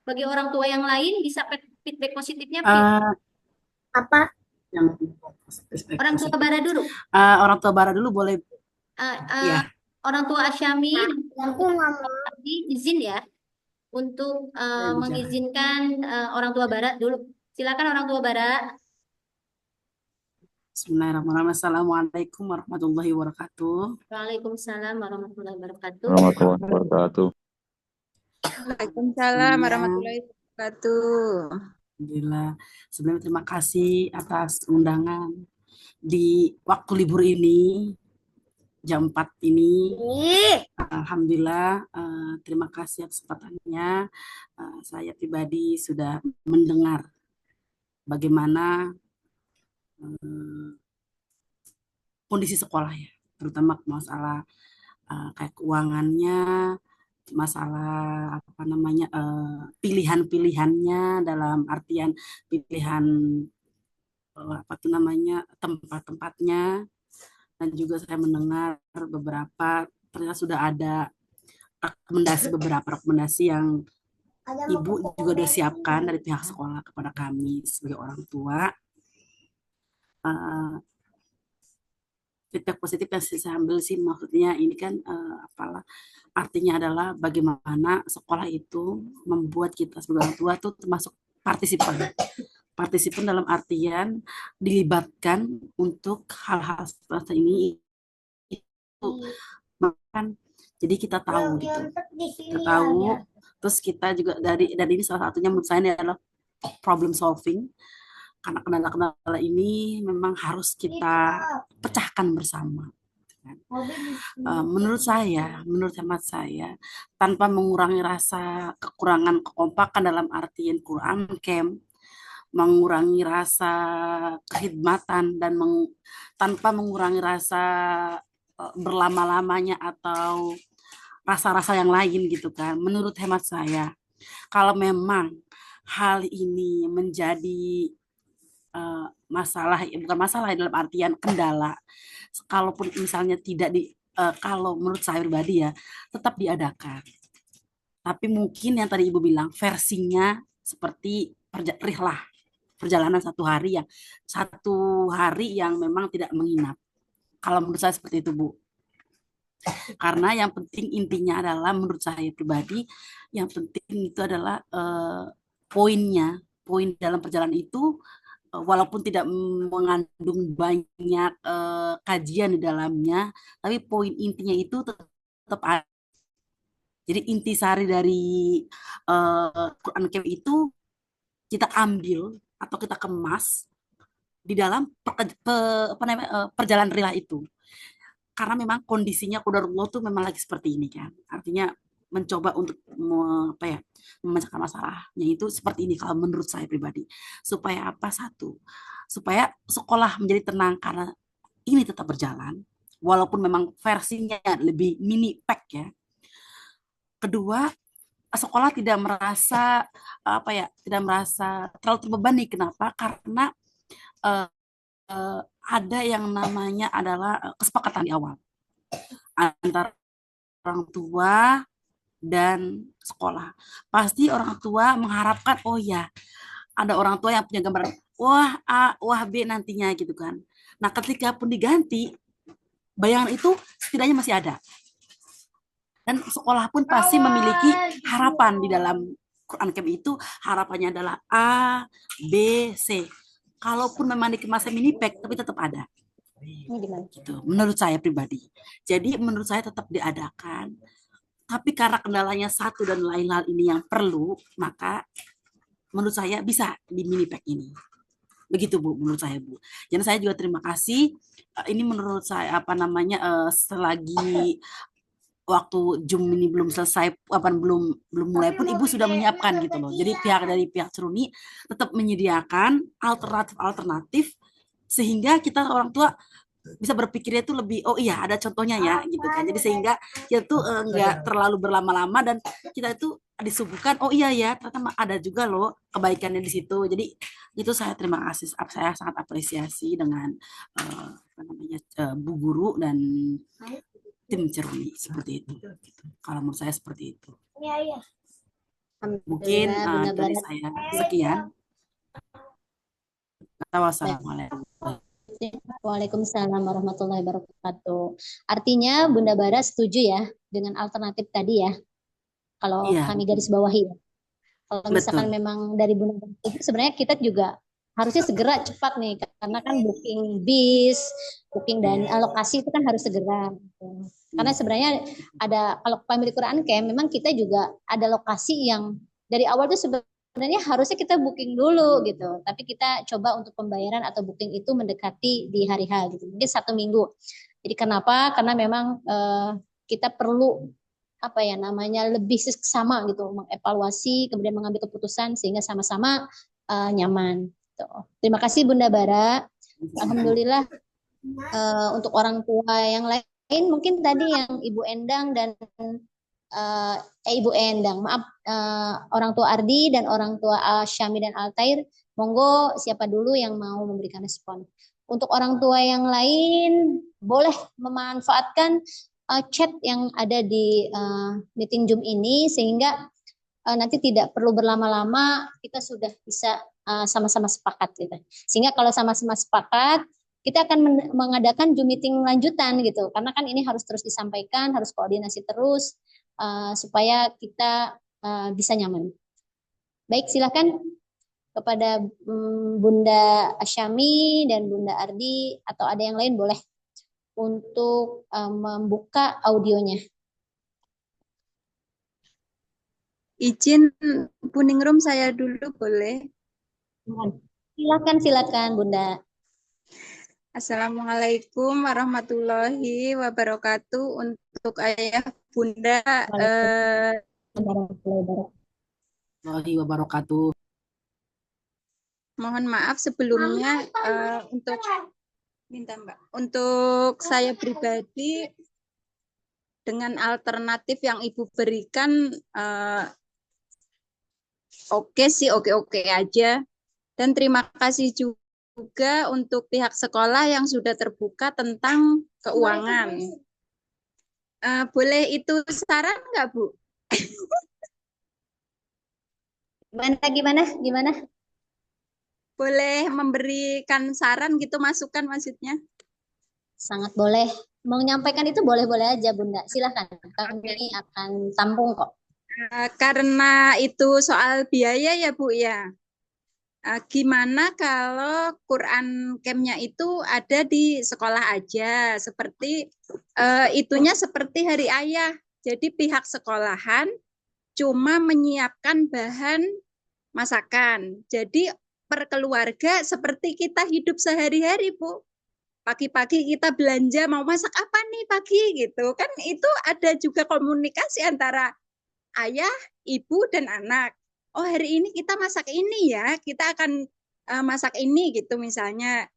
Bagi orang tua yang lain bisa feedback positifnya Apa? Yang orang tua Bara dulu. orang tua Bara dulu boleh ya. Orang tua Asyami Aku nggak mau. Ardi izin ya untuk Boleh bicara. mengizinkan orang tua Bara dulu. Silakan orang tua Bara. Bismillahirrahmanirrahim. Assalamualaikum warahmatullahi wabarakatuh. Waalaikumsalam warahmatullahi wabarakatuh. Warahmatullahi wabarakatuh. Waalaikumsalam warahmatullahi wabarakatuh. Alhamdulillah. Sebelumnya terima kasih atas undangan di waktu libur ini. jam 4 ini. Ih, Alhamdulillah, terima kasih atas kesempatannya. Saya pribadi sudah mendengar bagaimana kondisi sekolah ya, terutama masalah kayak keuangannya, masalah apa namanya pilihan-pilihannya dalam artian pilihan apa tuh namanya tempat-tempatnya, dan juga saya mendengar beberapa ternyata sudah ada beberapa rekomendasi yang ibu juga sudah siapkan dari pihak sekolah kepada kami sebagai orang tua. Uh, Feedback positif yang saya ambil sih maksudnya ini kan apalah artinya adalah bagaimana sekolah itu membuat kita sebagai orang tua tuh termasuk partisipan. Partisipan dalam artian dilibatkan untuk hal-hal seperti ini itu kan, jadi kita tahu gitu, kita tahu, terus kita juga dan ini salah satunya menurut saya ini adalah problem solving, karena kendala-kendala ini memang harus kita pecahkan bersama. Menurut hemat saya, tanpa mengurangi rasa kekurangan kekompakan dalam artian Quran Camp, mengurangi rasa kehidmatan dan tanpa mengurangi rasa berlama-lamanya atau rasa-rasa yang lain gitu kan. Menurut hemat saya, kalau memang hal ini menjadi masalah, bukan masalah dalam artian kendala, kalaupun misalnya tidak kalau menurut saya pribadi ya tetap diadakan. Tapi mungkin yang tadi Ibu bilang versinya seperti rihlah, perjalanan satu hari yang memang tidak menginap. Kalau menurut saya seperti itu, Bu. Karena yang penting intinya adalah menurut saya pribadi, yang penting itu adalah poin dalam perjalanan itu walaupun tidak mengandung banyak kajian di dalamnya, tapi poin intinya itu tetap ada. Jadi intisari dari Quran Camp itu kita ambil atau kita kemas di dalam perjalanan rila itu. Karena memang kondisinya qadarullah tuh memang lagi seperti ini kan. Artinya mencoba untuk memecahkan masalahnya itu seperti ini kalau menurut saya pribadi. Supaya apa? Satu, supaya sekolah menjadi tenang karena ini tetap berjalan walaupun memang versinya lebih mini pack ya. Kedua, sekolah tidak merasa tidak merasa terlalu terbebani. Kenapa? Karena ada yang namanya adalah kesepakatan di awal antara orang tua dan sekolah. Pasti orang tua mengharapkan, oh ya, ada orang tua yang punya gambaran, wah A, wah B nantinya gitu kan. Nah, ketika pun diganti, bayangan itu setidaknya masih ada. Dan sekolah pun pasti memiliki harapan di dalam Quran Camp itu, harapannya adalah A, B, C. Kalaupun memang dikemasnya mini pack, tapi tetap ada. Gitu, menurut saya pribadi. Jadi menurut saya tetap diadakan. Tapi karena kendalanya satu dan lain hal ini yang perlu, maka menurut saya bisa di mini pack ini. Begitu Bu, menurut saya Bu. Dan saya juga terima kasih. Ini menurut saya selagi waktu Zoom ini belum selesai, belum mulai pun Ibu sudah menyiapkan gitu loh. Jadi dari pihak Seruni tetap menyediakan alternatif sehingga kita orang tua bisa berpikirnya itu lebih, oh iya ada contohnya ya gitu kan. Jadi sehingga kita tuh nggak terlalu berlama-lama dan kita itu disuguhkan, oh iya ya ternyata ada juga loh kebaikannya di situ. Jadi itu saya terima kasih, saya sangat apresiasi dengan Bu Guru dan tim Ceruni seperti itu. Gitu. Kalau menurut saya seperti itu. Iya. Mungkin dari saya sekian. Wassalamualaikum. Waalaikumsalam warahmatullahi wabarakatuh. Artinya Bunda Bara setuju ya dengan alternatif tadi ya. Kalau kami garis bawahi ya. Kalau misalkan memang dari Bunda Bara setuju, sebenarnya kita juga harusnya segera cepat nih karena kan booking bis, booking dan alokasi itu kan harus segera. Karena sebenarnya ada kalau pemilik Quran Camp memang kita juga ada lokasi yang dari awal tuh sebenarnya harusnya kita booking dulu gitu, tapi kita coba untuk pembayaran atau booking itu mendekati di hari H gitu, mungkin 1 minggu. Jadi kenapa? Karena memang kita perlu apa ya namanya lebih seksama gitu mengevaluasi kemudian mengambil keputusan sehingga sama-sama nyaman. Gitu. Terima kasih Bunda Bara. Alhamdulillah untuk orang tua yang lain mungkin tadi yang Ibu Endang dan Ibu Endang, maaf orang tua Ardi dan orang tua Syami dan Altair, monggo siapa dulu yang mau memberikan respon. Untuk orang tua yang lain boleh memanfaatkan chat yang ada di meeting Zoom ini sehingga nanti tidak perlu berlama-lama, kita sudah bisa sama-sama sepakat gitu. Sehingga kalau sama-sama sepakat, kita akan mengadakan Zoom meeting lanjutan gitu. Karena kan ini harus terus disampaikan, harus koordinasi terus supaya kita bisa nyaman. Baik, silakan kepada Bunda Asyami dan Bunda Ardi atau ada yang lain boleh untuk membuka audionya. Izin Puningrum saya dulu boleh? Silakan Bunda. Assalamualaikum warahmatullahi wabarakatuh. Untuk ayah bunda Warahmatullahi wabarakatuh. mohon maaf sebelumnya untuk saya pribadi dengan alternatif yang ibu berikan oke aja, dan terima kasih juga untuk pihak sekolah yang sudah terbuka tentang keuangan. Boleh itu saran nggak Bu? Gimana? Boleh memberikan saran gitu, masukan maksudnya? Sangat boleh. Mau menyampaikan itu boleh-boleh aja Bunda. Silakan. Kami akan tampung kok. Karena itu soal biaya ya Bu ya. Gimana kalau Quran Camp-nya itu ada di sekolah aja, seperti itunya seperti hari ayah. Jadi pihak sekolahan cuma menyiapkan bahan masakan. Jadi per keluarga seperti kita hidup sehari-hari, Bu. Pagi-pagi kita belanja mau masak apa nih pagi gitu. Kan itu ada juga komunikasi antara ayah, ibu dan anak. Oh, hari ini kita masak ini ya. Kita akan masak ini gitu misalnya.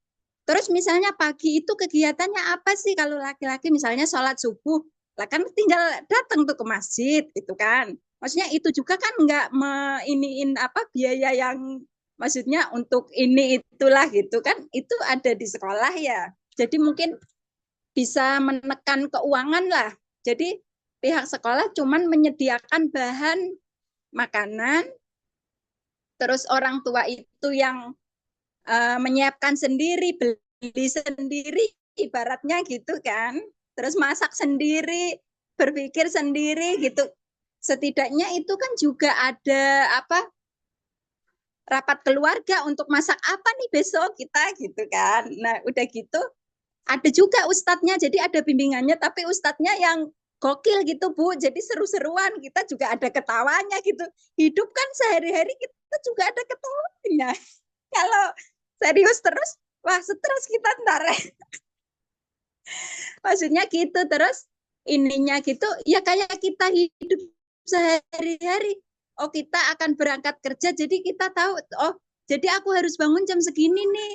Terus misalnya pagi itu kegiatannya apa sih kalau laki-laki misalnya sholat subuh. Lah kan tinggal datang tuh ke masjid gitu kan. Maksudnya itu juga kan nggak iniin apa biaya yang maksudnya untuk ini itulah gitu kan, itu ada di sekolah ya. Jadi mungkin bisa menekan keuangan lah. Jadi pihak sekolah cuman menyediakan bahan makanan, terus orang tua itu yang menyiapkan sendiri, beli sendiri ibaratnya gitu kan. Terus masak sendiri, berpikir sendiri gitu. Setidaknya itu kan juga ada apa? Rapat keluarga untuk masak apa nih besok kita gitu kan. Nah, udah gitu ada juga ustadznya, jadi ada bimbingannya tapi ustadznya yang gokil gitu Bu, jadi seru-seruan, kita juga ada ketawanya gitu. Hidup kan sehari-hari kita juga ada ketawanya. Kalau serius terus, wah stres kita ntar. Maksudnya gitu, terus ininya gitu, ya kayak kita hidup sehari-hari. Oh kita akan berangkat kerja, jadi kita tahu, oh jadi aku harus bangun jam segini nih,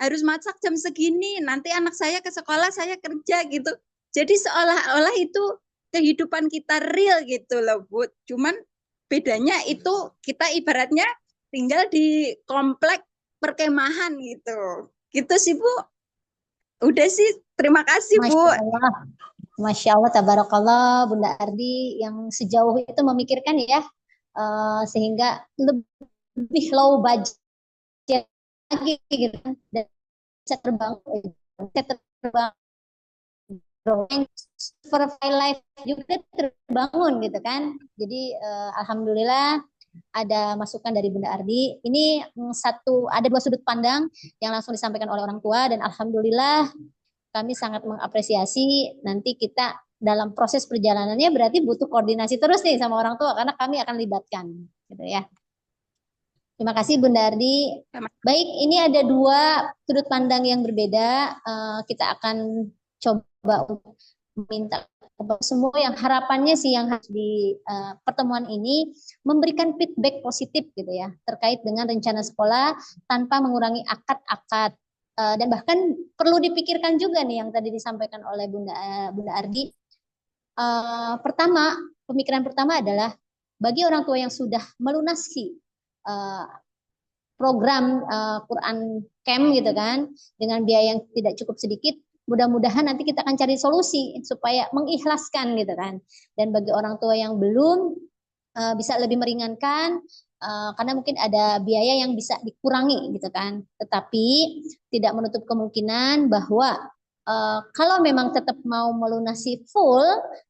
harus masak jam segini, nanti anak saya ke sekolah, saya kerja gitu. Jadi seolah-olah itu kehidupan kita real gitu loh Bu. Cuman bedanya itu kita ibaratnya tinggal di komplek perkemahan gitu. Gitu sih Bu. Udah sih, terima kasih Bu. Masya Allah, tabarakallah Bunda Ardi yang sejauh itu memikirkan ya, sehingga lebih low budget lagi gitu dan bisa terbang survival life juga terbangun gitu kan. Jadi alhamdulillah ada masukan dari Bunda Ardi. Ini ada dua sudut pandang yang langsung disampaikan oleh orang tua dan alhamdulillah kami sangat mengapresiasi. Nanti kita dalam proses perjalanannya berarti butuh koordinasi terus nih sama orang tua karena kami akan libatkan gitu ya. Terima kasih Bunda Ardi. Baik, ini ada dua sudut pandang yang berbeda. Kita akan coba untuk meminta kepada semua yang harapannya sih yang harus di pertemuan ini memberikan feedback positif gitu ya terkait dengan rencana sekolah tanpa mengurangi akad-akad. Dan bahkan perlu dipikirkan juga nih yang tadi disampaikan oleh Bunda Ardi. Pemikiran pertama adalah bagi orang tua yang sudah melunasi program Quran Camp gitu kan dengan biaya yang tidak cukup sedikit, mudah-mudahan nanti kita akan cari solusi supaya mengikhlaskan gitu kan. Dan bagi orang tua yang belum bisa lebih meringankan karena mungkin ada biaya yang bisa dikurangi gitu kan. Tetapi tidak menutup kemungkinan bahwa kalau memang tetap mau melunasi full,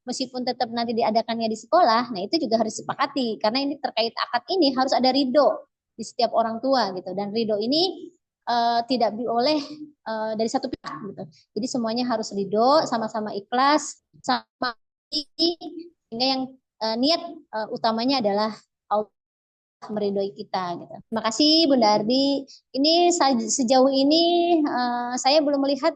meskipun tetap nanti diadakannya di sekolah, nah itu juga harus disepakati karena ini terkait akad ini harus ada ridho di setiap orang tua gitu dan ridho ini tidak boleh dari satu pihak gitu. Jadi semuanya harus ridho, sama-sama ikhlas, sama sehingga yang niat utamanya adalah Allah meridhoi kita gitu. Terima kasih Bunda Ardi. Ini sejauh ini saya belum melihat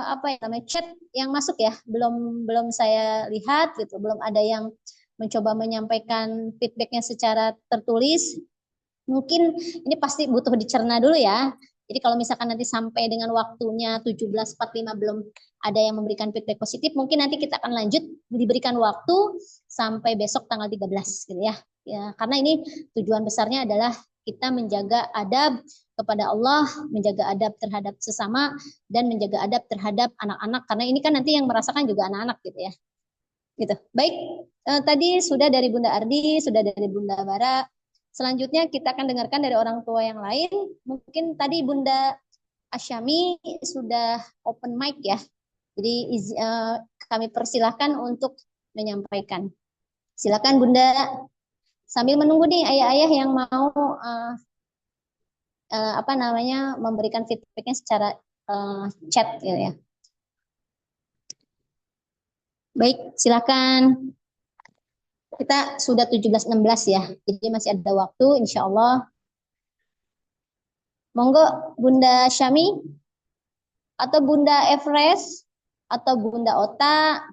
apa ya namanya chat yang masuk ya, belum saya lihat gitu, belum ada yang mencoba menyampaikan feedbacknya secara tertulis. Mungkin ini pasti butuh dicerna dulu ya. Jadi kalau misalkan nanti sampai dengan waktunya 17.45 belum ada yang memberikan feedback positif, mungkin nanti kita akan lanjut diberikan waktu sampai besok tanggal 13 gitu ya. Ya, karena ini tujuan besarnya adalah kita menjaga adab kepada Allah, menjaga adab terhadap sesama, dan menjaga adab terhadap anak-anak. Karena ini kan nanti yang merasakan juga anak-anak gitu ya. Gitu. Baik, tadi sudah dari Bunda Ardi, sudah dari Bunda Bara. Selanjutnya kita akan dengarkan dari orang tua yang lain. Mungkin tadi Bunda Asyami sudah open mic ya. Jadi kami persilahkan untuk menyampaikan. Silakan Bunda. Sambil menunggu nih ayah-ayah yang mau apa namanya memberikan feedbacknya secara chat gitu ya. Baik, silakan. Kita sudah 17.16 ya, jadi masih ada waktu insya Allah. Monggo Bunda Syami, atau Bunda Efres, atau Bunda Ota,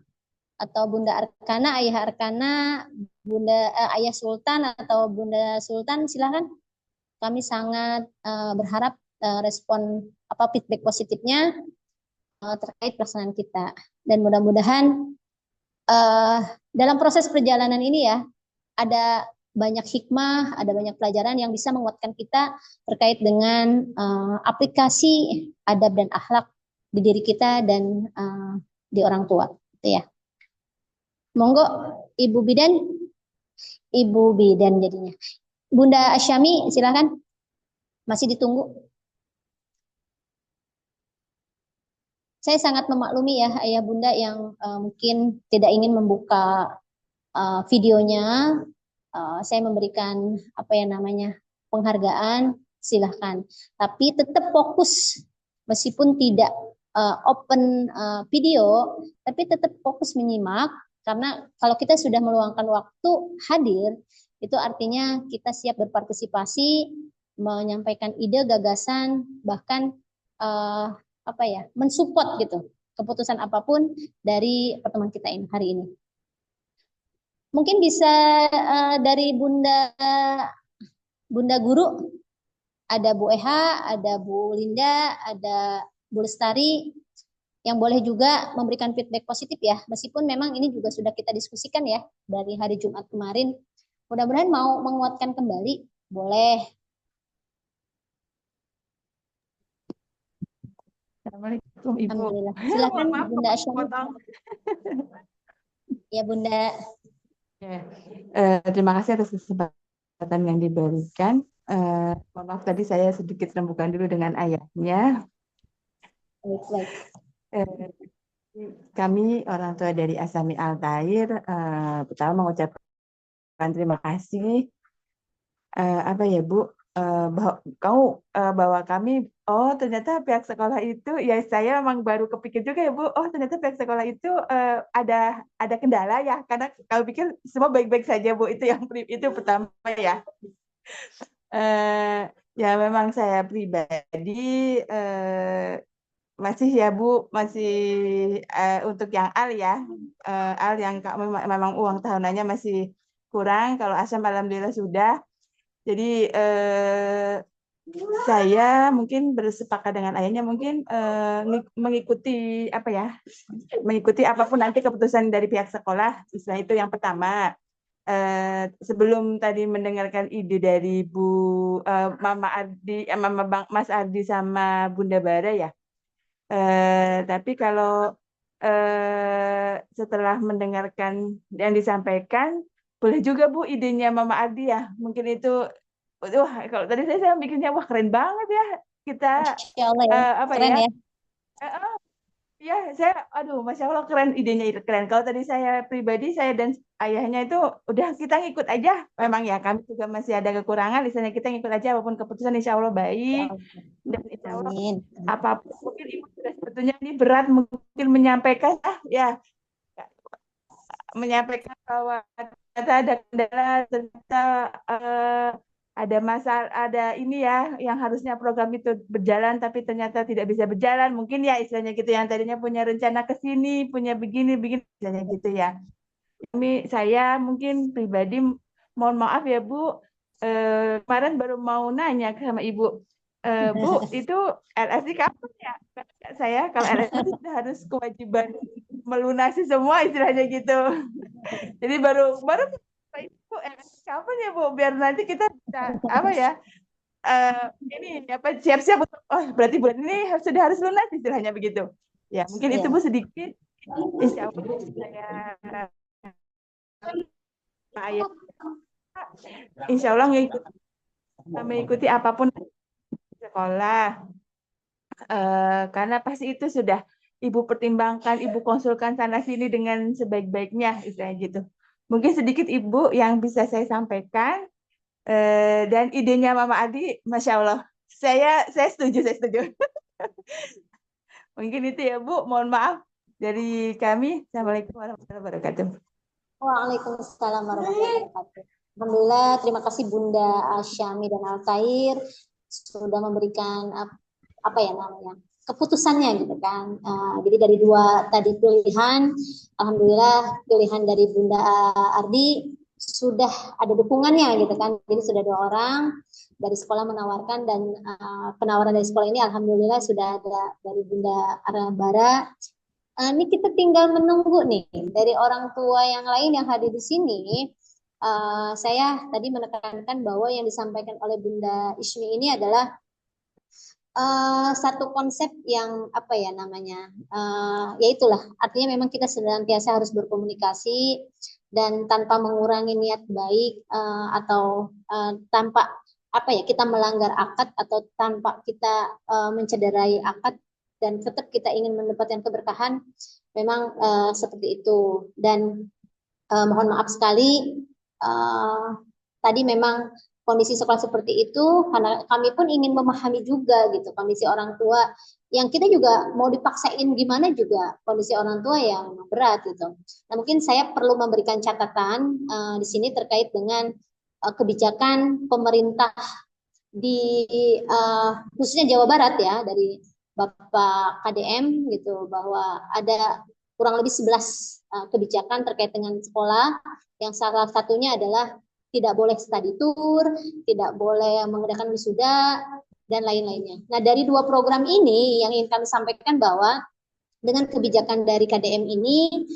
atau Bunda Arkana, Ayah Arkana, Bunda Ayah Sultan, atau Bunda Sultan, silakan. Kami sangat berharap respon feedback positifnya terkait pelaksanaan kita. Dan mudah-mudahan dalam proses perjalanan ini ya, ada banyak hikmah, ada banyak pelajaran yang bisa menguatkan kita terkait dengan aplikasi adab dan akhlak di diri kita dan di orang tua, gitu ya. Monggo Ibu Bidan jadinya. Bunda Asyami, silakan. Masih ditunggu. Saya sangat memaklumi ya ayah bunda yang mungkin tidak ingin membuka videonya. Saya memberikan penghargaan, silahkan. Tapi tetap fokus meskipun tidak open video, tapi tetap fokus menyimak karena kalau kita sudah meluangkan waktu hadir, itu artinya kita siap berpartisipasi, menyampaikan ide, gagasan, bahkan mensupport gitu keputusan apapun dari pertemuan kita hari ini. Mungkin bisa dari Bunda Guru, ada Bu Eha, ada Bu Linda, ada Bu Lestari, yang boleh juga memberikan feedback positif ya, meskipun memang ini juga sudah kita diskusikan ya dari hari Jumat kemarin. Mudah-mudahan mau menguatkan kembali, boleh. Assalamualaikum Ibu. Alhamdulillah. Silakan Maaf, Bunda Asyami. Ya Bunda. Terima kasih atas kesempatan yang diberikan. Maaf tadi saya sedikit rembukan dulu dengan ayahnya. Baik. Kami orang tua dari Asami Al-Tair pertama mengucapkan terima kasih Bu, bahwa kami ternyata pihak sekolah itu ya, saya memang baru kepikir juga ya Bu, ternyata pihak sekolah itu ada kendala ya, karena kalau pikir semua baik-baik saja Bu, itu pertama ya. Ya memang saya pribadi masih ya Bu, masih untuk yang Al ya, Al yang memang uang tahunannya masih kurang. Kalau Asam alhamdulillah sudah. Jadi saya mungkin bersepakat dengan ayahnya mungkin mengikuti apa ya, mengikuti apapun nanti keputusan dari pihak sekolah. Istilah itu yang pertama. Sebelum tadi mendengarkan ide dari Mama Ardi, Mas Ardi sama Bunda Bara ya. Tapi kalau setelah mendengarkan yang disampaikan, boleh juga Bu idenya Mama Ardi ya. Mungkin itu, wah kalau tadi saya bikinnya wah keren banget ya. Kita Masya Allah ya, apa keren ya? ya. Ya, saya, aduh, Masya Allah keren, idenya itu keren. Kalau tadi saya pribadi, saya dan ayahnya itu udah kita ngikut aja. Memang ya, kami juga masih ada kekurangan, misalnya kita ngikut aja apapun keputusan, insya Allah baik. Dan insya Allah Amin. apapun, mungkin Ibu sudah sebetulnya ini berat mungkin menyampaikan, menyampaikan bahwa ternyata ada kendala, ternyata ada masalah, ada ini ya, yang harusnya program itu berjalan tapi ternyata tidak bisa berjalan. Mungkin ya istilahnya gitu, yang tadinya punya rencana ke sini, punya begini, begini, istilahnya gitu ya. Saya mungkin pribadi mohon maaf ya Bu, kemarin baru mau nanya sama Ibu, Bu, itu LSI kapan ya? Kata saya kalau LSI sudah harus kewajiban melunasi semua istilahnya gitu. Jadi baru Bu, LSI kapan ya Bu? Biar nanti kita bisa apa ya? Ini apa siap-siap untuk berarti bulan ini sudah harus lunas istilahnya begitu. Ya, mungkin itu Ya. Bu sedikit. Insya Allah saya ayah insya Allah mengikuti apapun sekolah. Karena pasti itu sudah Ibu pertimbangkan, Ibu konsulkan sana sini dengan sebaik-baiknya, istilahnya gitu. Mungkin sedikit Ibu yang bisa saya sampaikan, dan idenya Mama Adi, Masya Allah, saya setuju, saya setuju. Mungkin itu ya Bu, mohon maaf dari kami. Assalamualaikum warahmatullahi wabarakatuh. Waalaikumsalam warahmatullahi wabarakatuh. Alhamdulillah, terima kasih Bunda Asyami dan Altair sudah memberikan apa ya namanya keputusannya gitu kan. Jadi dari dua tadi pilihan, alhamdulillah pilihan dari Bunda Ardi sudah ada dukungannya gitu kan. Jadi sudah 2 orang dari sekolah menawarkan dan penawaran dari sekolah ini alhamdulillah sudah ada dari Bunda Bara. Ini kita tinggal menunggu nih dari orang tua yang lain yang hadir di sini. Saya tadi menekankan bahwa yang disampaikan oleh Bunda Ismi ini adalah satu konsep yang apa ya namanya, ya itulah artinya memang kita senantiasa harus berkomunikasi dan tanpa mengurangi niat baik atau tanpa apa ya kita melanggar akad atau tanpa kita mencederai akad dan tetap kita ingin mendapatkan keberkahan, memang seperti itu. Dan mohon maaf sekali, tadi memang kondisi sekolah seperti itu, karena kami pun ingin memahami juga gitu kondisi orang tua, yang kita juga mau dipaksain gimana juga kondisi orang tua yang berat gitu. Nah mungkin saya perlu memberikan catatan di sini terkait dengan kebijakan pemerintah di khususnya Jawa Barat ya, dari Bapak KDM gitu, bahwa ada kurang lebih 11 kebijakan terkait dengan sekolah, yang salah satunya adalah tidak boleh study tour, tidak boleh mengadakan wisuda, dan lain-lainnya. Nah, dari 2 program ini yang ingin kami sampaikan bahwa dengan kebijakan dari KDM ini,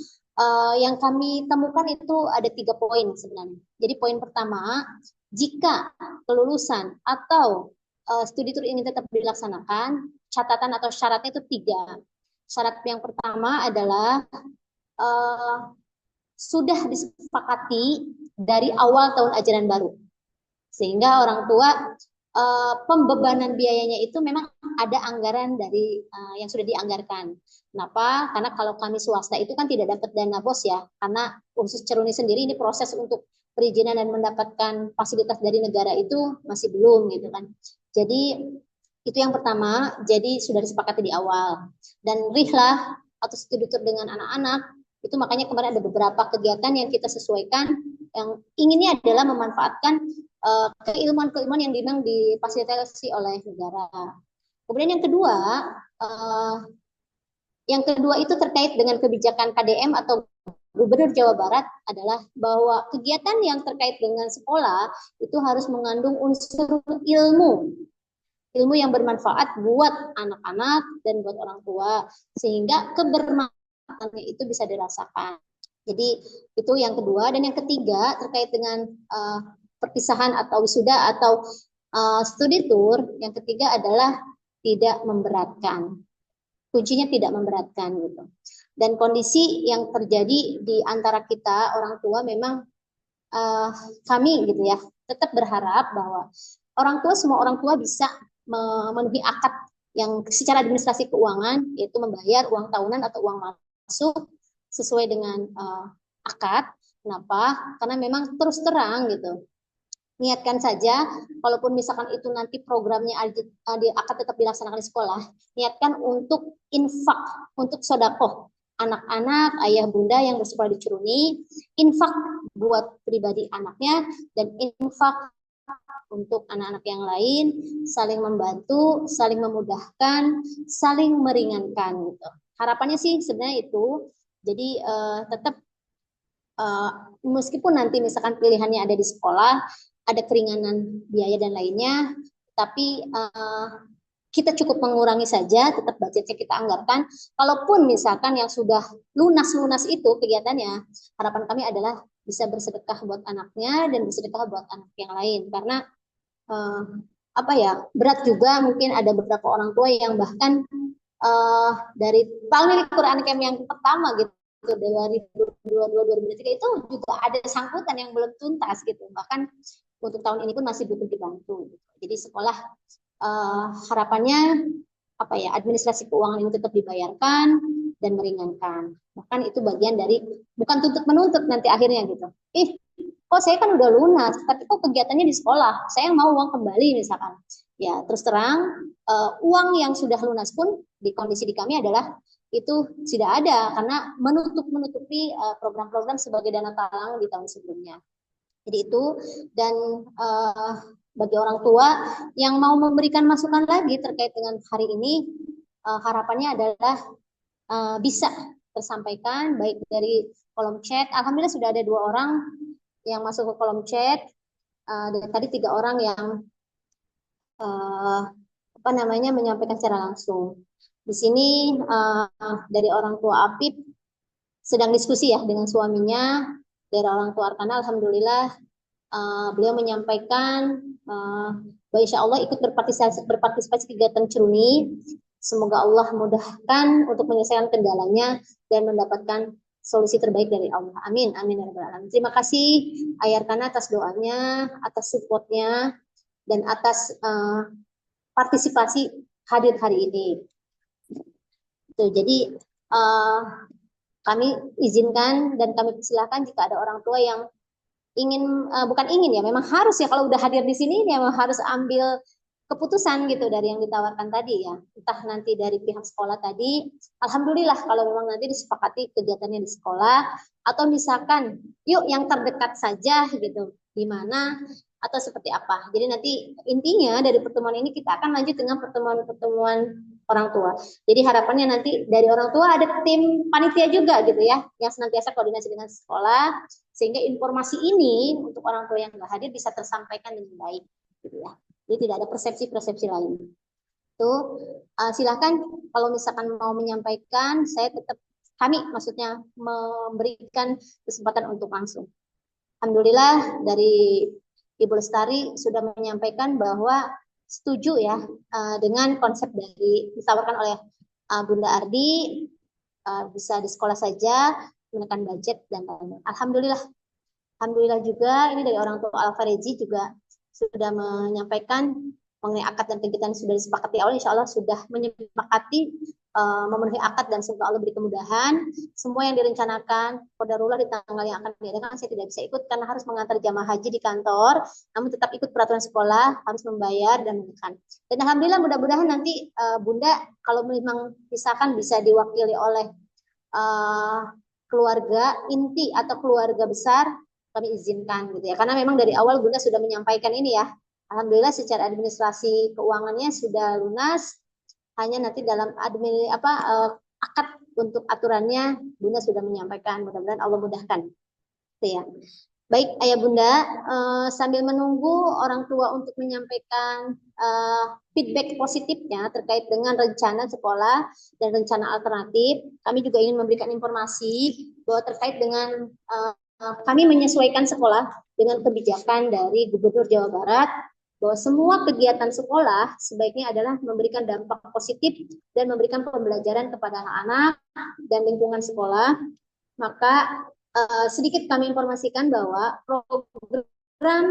yang kami temukan itu ada 3 poin sebenarnya. Jadi poin pertama, jika kelulusan atau studi tour ini tetap dilaksanakan, catatan atau syaratnya itu 3. Syarat yang pertama adalah sudah disepakati dari awal tahun ajaran baru, sehingga orang tua pembebanan biayanya itu memang ada anggaran dari yang sudah dianggarkan. Kenapa? Karena kalau kami swasta itu kan tidak dapat dana BOS ya, karena khusus Ceruni sendiri ini proses untuk perizinan dan mendapatkan fasilitas dari negara itu masih belum gitu kan. Jadi itu yang pertama, jadi sudah disepakati di awal. Dan rihlah atau studi tour dengan anak-anak, itu makanya kemarin ada beberapa kegiatan yang kita sesuaikan, yang inginnya adalah memanfaatkan keilmuan-keilmuan yang memang difasilitasi oleh negara. Kemudian yang kedua, eh, yang kedua itu terkait dengan kebijakan KDM atau Gubernur Jawa Barat adalah bahwa kegiatan yang terkait dengan sekolah itu harus mengandung unsur ilmu yang bermanfaat buat anak-anak dan buat orang tua, sehingga kebermanfaatannya itu bisa dirasakan. Jadi itu yang kedua. Dan yang ketiga terkait dengan perpisahan atau wisuda atau studi tour, yang ketiga adalah tidak memberatkan. Kuncinya tidak memberatkan gitu. Dan kondisi yang terjadi di antara kita orang tua memang kami gitu ya tetap berharap bahwa semua orang tua bisa memenuhi akad yang secara administrasi keuangan, yaitu membayar uang tahunan atau uang masuk sesuai dengan akad. Kenapa? Karena memang terus terang gitu, niatkan saja, walaupun misalkan itu nanti programnya akan tetap dilaksanakan di sekolah, niatkan untuk infak, untuk sodakoh anak-anak, ayah bunda yang bersekolah di Ciruni, infak buat pribadi anaknya, dan infak untuk anak-anak yang lain, saling membantu, saling memudahkan, saling meringankan gitu. Harapannya sih sebenarnya itu, jadi tetap meskipun nanti misalkan pilihannya ada di sekolah, ada keringanan biaya dan lainnya, tapi kita cukup mengurangi saja, tetap budgetnya kita anggarkan. Kalaupun misalkan yang sudah lunas-lunas itu kegiatannya, harapan kami adalah bisa bersedekah buat anaknya dan bersedekah buat anak yang lain. Karena berat juga, mungkin ada beberapa orang tua yang bahkan dari tahun Quran Camp yang pertama gitu, dari 2022-2023 itu juga ada sangkutan yang belum tuntas gitu. Bahkan untuk tahun ini pun masih butuh dibantu. Jadi sekolah harapannya administrasi keuangan ini tetap dibayarkan dan meringankan. Bahkan itu bagian dari bukan tuntut menuntut nanti akhirnya gitu. Kok saya kan udah lunas, tapi kok kegiatannya di sekolah, saya mau uang kembali misalkan. Ya terus terang uang yang sudah lunas pun di kondisi di kami adalah itu tidak ada karena menutupi program-program sebagai dana talang di tahun sebelumnya. Jadi itu, dan bagi orang tua yang mau memberikan masukan lagi terkait dengan hari ini, harapannya adalah bisa tersampaikan baik dari kolom chat. Alhamdulillah sudah ada 2 orang yang masuk ke kolom chat, dan tadi 3 orang yang menyampaikan secara langsung. Di sini dari orang tua Apip sedang diskusi ya dengan suaminya. Dari orang tua Arkana, alhamdulillah beliau menyampaikan bahwa insya Allah ikut berpartisipasi kegiatan Ciruni. Semoga Allah mudahkan untuk menyelesaikan kendalanya dan mendapatkan solusi terbaik dari Allah. Amin, amin ya rabbal alamin. Terima kasih Ayah Arkana atas doanya, atas supportnya, dan atas partisipasi hadir hari ini. Jadi kami izinkan dan kami persilahkan jika ada orang tua yang ingin, bukan ingin ya, memang harus ya, kalau udah hadir di sini ya memang harus ambil keputusan gitu dari yang ditawarkan tadi ya, entah nanti dari pihak sekolah tadi, alhamdulillah kalau memang nanti disepakati kegiatannya di sekolah, atau misalkan yuk yang terdekat saja gitu, di mana atau seperti apa. Jadi nanti intinya dari pertemuan ini kita akan lanjut dengan pertemuan-pertemuan orang tua. Jadi harapannya nanti dari orang tua ada tim panitia juga gitu ya, yang senantiasa koordinasi dengan sekolah, sehingga informasi ini untuk orang tua yang nggak hadir bisa tersampaikan dengan baik gitu ya. Jadi tidak ada persepsi-persepsi lain. Tuh, silahkan kalau misalkan mau menyampaikan, kami maksudnya memberikan kesempatan untuk langsung. Alhamdulillah dari Ibu Lestari sudah menyampaikan bahwa setuju ya dengan konsep dari ditawarkan oleh Bunda Ardi, bisa di sekolah saja, menekan budget dan lain-lain. Alhamdulillah juga ini dari orang tua Al-Fareji juga sudah menyampaikan mengenai akad dan kegiatan yang sudah disepakati awal, insya Allah sudah menyepakati memenuhi akad dan semoga Allah beri kemudahan. Semua yang direncanakan qadarullah di tanggal yang akan diadakan saya tidak bisa ikut karena harus mengantar jamaah haji di kantor, namun tetap ikut peraturan sekolah, harus membayar dan menekan. Dan alhamdulillah mudah-mudahan nanti Bunda kalau memang misalkan bisa diwakili oleh keluarga inti atau keluarga besar, kami izinkan gitu ya. Karena memang dari awal Bunda sudah menyampaikan ini ya. Alhamdulillah secara administrasi keuangannya sudah lunas. hanya nanti dalam akad untuk aturannya Bunda sudah menyampaikan. Mudah-mudahan Allah mudahkan. Gitu ya. Baik, Ayah Bunda, sambil menunggu orang tua untuk menyampaikan feedback positifnya terkait dengan rencana sekolah dan rencana alternatif, kami juga ingin memberikan informasi bahwa terkait dengan kami menyesuaikan sekolah dengan kebijakan dari Gubernur Jawa Barat, bahwa semua kegiatan sekolah sebaiknya adalah memberikan dampak positif dan memberikan pembelajaran kepada anak-anak dan lingkungan sekolah. Maka sedikit kami informasikan bahwa program